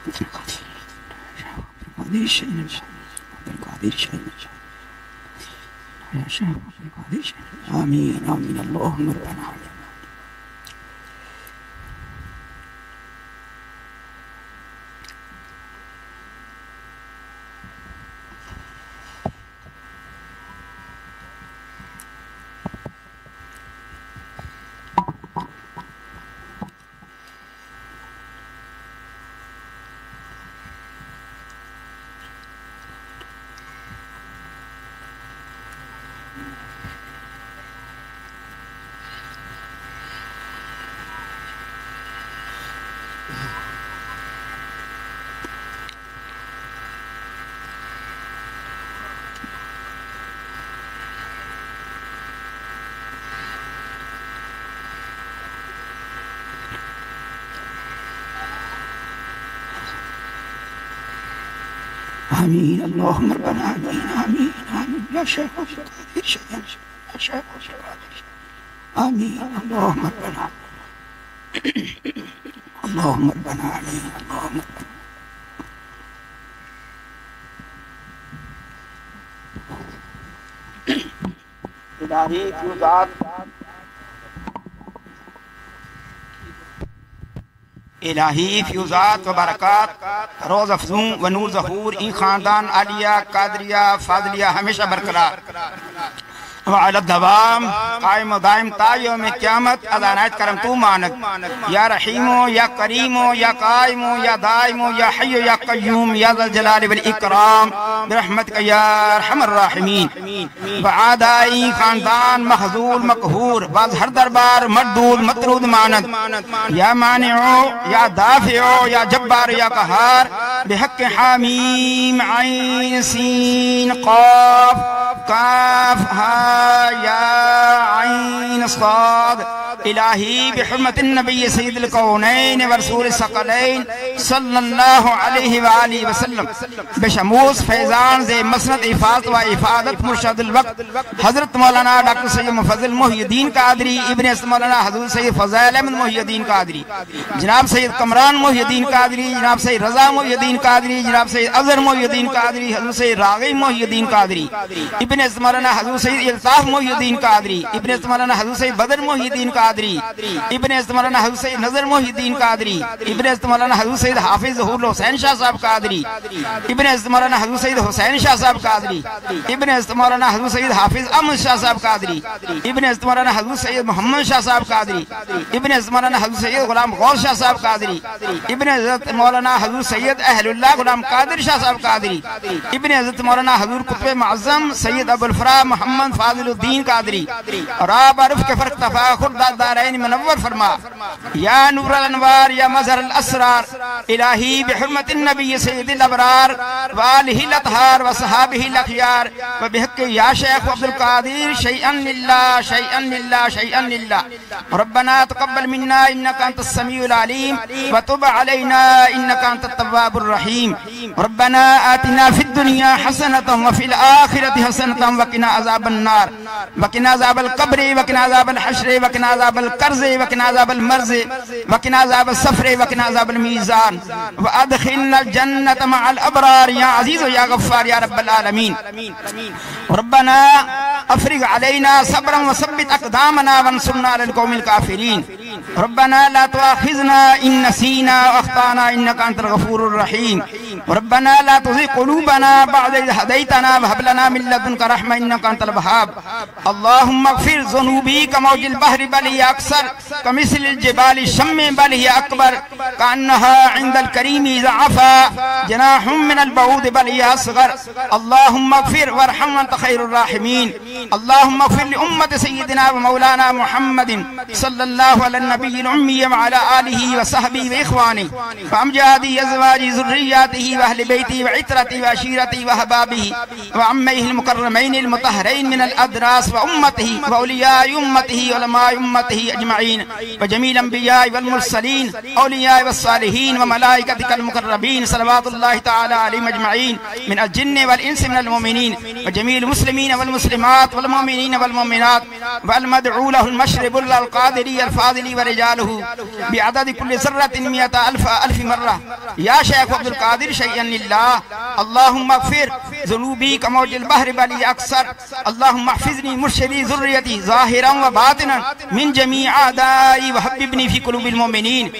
عبدالقادر شیخ آمین آمین اللہم ربنا آمین۔ آمین اللہم ربنا آمین آمین آمین یا شیخ عبدالقادر شیخ یا شیخ عبدالقادر آمین اللہم ربنا اللہم ربنا آمین اللہم ربنا الہی فیوزات الہی فیوزات و برکات روز افزوں و نور ظہور این خاندان عالیہ قادریہ فاضلیہ ہمیشہ برقرار وعلى الدوام قائم و دائم تا یوم قیامت عنایت کرم تو مانت یا رحیم یا کریم یا قائم یا دائم یا حی یا قیوم یا ذا الجلال والاکرام برحمتک یا ارحم الراحمین وعادائی خاندان محذول مقہور بعض ہر دربار مردود مطرود مانت یا مانع یا دافع یا جبار یا قہار بحق حامیم عین سین قاف کاف ہا یا عین صاد الہی بحرمت النبی سید الکونین ورسول الثقلین صلی اللہ علیہ وآلہ وسلم بشموس فیضان زی مسند افاظت و افادت مرشد الوقت حضرت مولانا ڈاکٹر سید مفضل محی الدین قادری ابن مولانا حضرت سید فضائل احمد محی الدین قادری جناب سید کمران محی الدین قادری جناب سید رضا محی الدین قادری جناب سید اظہر محی الدین قادری حضرت سید راغی محی الدین قادری ابن مولانا حضرت سید الطاف محی الدین قادری ابن مولانا حضرت سید بدر محی الدین قادری ابن مولانا حضرت سید نظر محی الدین قادری ابن مولانا حضرت سید حافظ ظہور حسین شاہ صاحب قادری ابن مولانا حضرت سید حسین شاہ صاحب قادری ابن مولانا حضرت سید حافظ احمد شاہ صاحب قادری ابن مولانا حضرت سید محمد شاہ صاحب قادری ابن مولانا حضرت سید غلام غوث شاہ صاحب قادری ابن حضرت مولانا حضرت سید اہل اللہ غلام قادر شاہ صاحب قادری ابن حضرت مولانا حضرت قطب معظم سید ابو الفرا محمد فاضل الدین قادری اور آپ عرف کے فرق تفاخر دارین منور فرما یا نور الانوار یا مظہر الاسرار الہی بحرمت النبی سید الابرار والہ الاطہار وصحابہ الاخیار وبحق یا شیخ عبد القادر شیئا للہ شیئا للہ شیئا للہ ربنا تقبل منا انکا انت السمیع العلیم وتب علینا انکا انت التواب الرحیم ربنا آتنا فی الدنیا حسنة وفی الآخرة حسنة وقنا عذاب النار وقنا عذاب القبر وقنا عذاب الحشر وقنا عذاب القرض وقنا عذاب المرض وقنا عذاب السفر وقنا عذاب الميزان وادخلنا الجنة مع الابرار يا عزيز يا غفار يا رب العالمين ربنا افرغ علينا صبرا وثبت اقدامنا وانصرنا على القوم الكافرين ربنا لا تؤاخذنا ان نسينا واخطانا انك انت الغفور الرحيم ربنا لا تزغ قلوبنا بعد إذ هديتنا وهب لنا من لدنك رحمة انك انت الوهاب اللهم اغفر ذنوبي كموج البحر بل هي اكثر كمثل الجبال الشم بل هي اكبر كأنها عند الكريم ضعفا جناح من البعوض بل هي اصغر اللهم اغفر وارحم وانت خير الراحمين اللهم اغفر لأمة سيدنا ومولانا محمد صلى الله على النبي الأمي وعلى آله وصحبه وإخوانه وأمجاده أزواجه ذرياته وأهل بيته وعترته وعشيرته وأحبابه وعميه المكرمين المطهرين من الأدراس وأمته وأولياء أمته وعلماء أمته أجمعين وجميع الأنبياء والمرسلين أولياء والصالحين وملائكتك المقربين صلوات الله تعالى عليهم أجمعين من الجن والإنس من المؤمنين وجميع المسلمين والمسلمات والمؤمنين والمؤمنات والمدعو له المشرب القادري الفاضل ورجاله بعدد كل ذرة 100,000 مرة يا شيخ عبد القادر شيئا لله اللهم اغفر ذنوبي كموج البحر بل أكثر اللهم احفظني مرشدي ذريتي ظاهرا وباطنا من جميع أعدائي وحببني في قلوب المؤمنين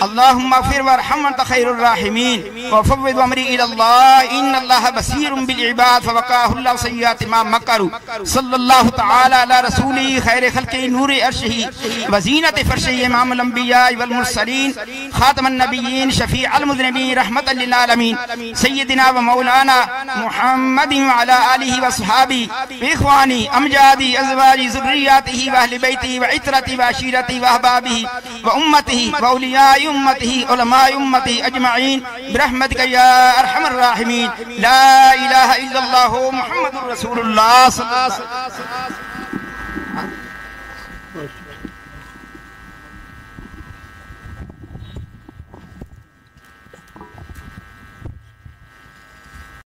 اللهم اغفر وارحم وانت خير الراحمين وفوض أمري إلى الله إن الله بصير بالعباد فوقاه الله سيئات ما مكروا صلى الله تعالى على رسوله خير خلقه نور عرشه وزينة فرشه إمام الأنبياء والمرسلين خاتم النبيين شفيع المذنبين رحمة للعالمين سيدنا ومولانا محمد وعلى آله وصحابه وإخواني أمجادي أزواجي ذرياته وأهل بيته وعترته وعشيرته وأحبابه وأمته وأولياء أمته علماء أمته أجمعين برحمتك يا أرحم الراحمين لا إله إلا الله محمد رسول الله صلى الله عليه وسلم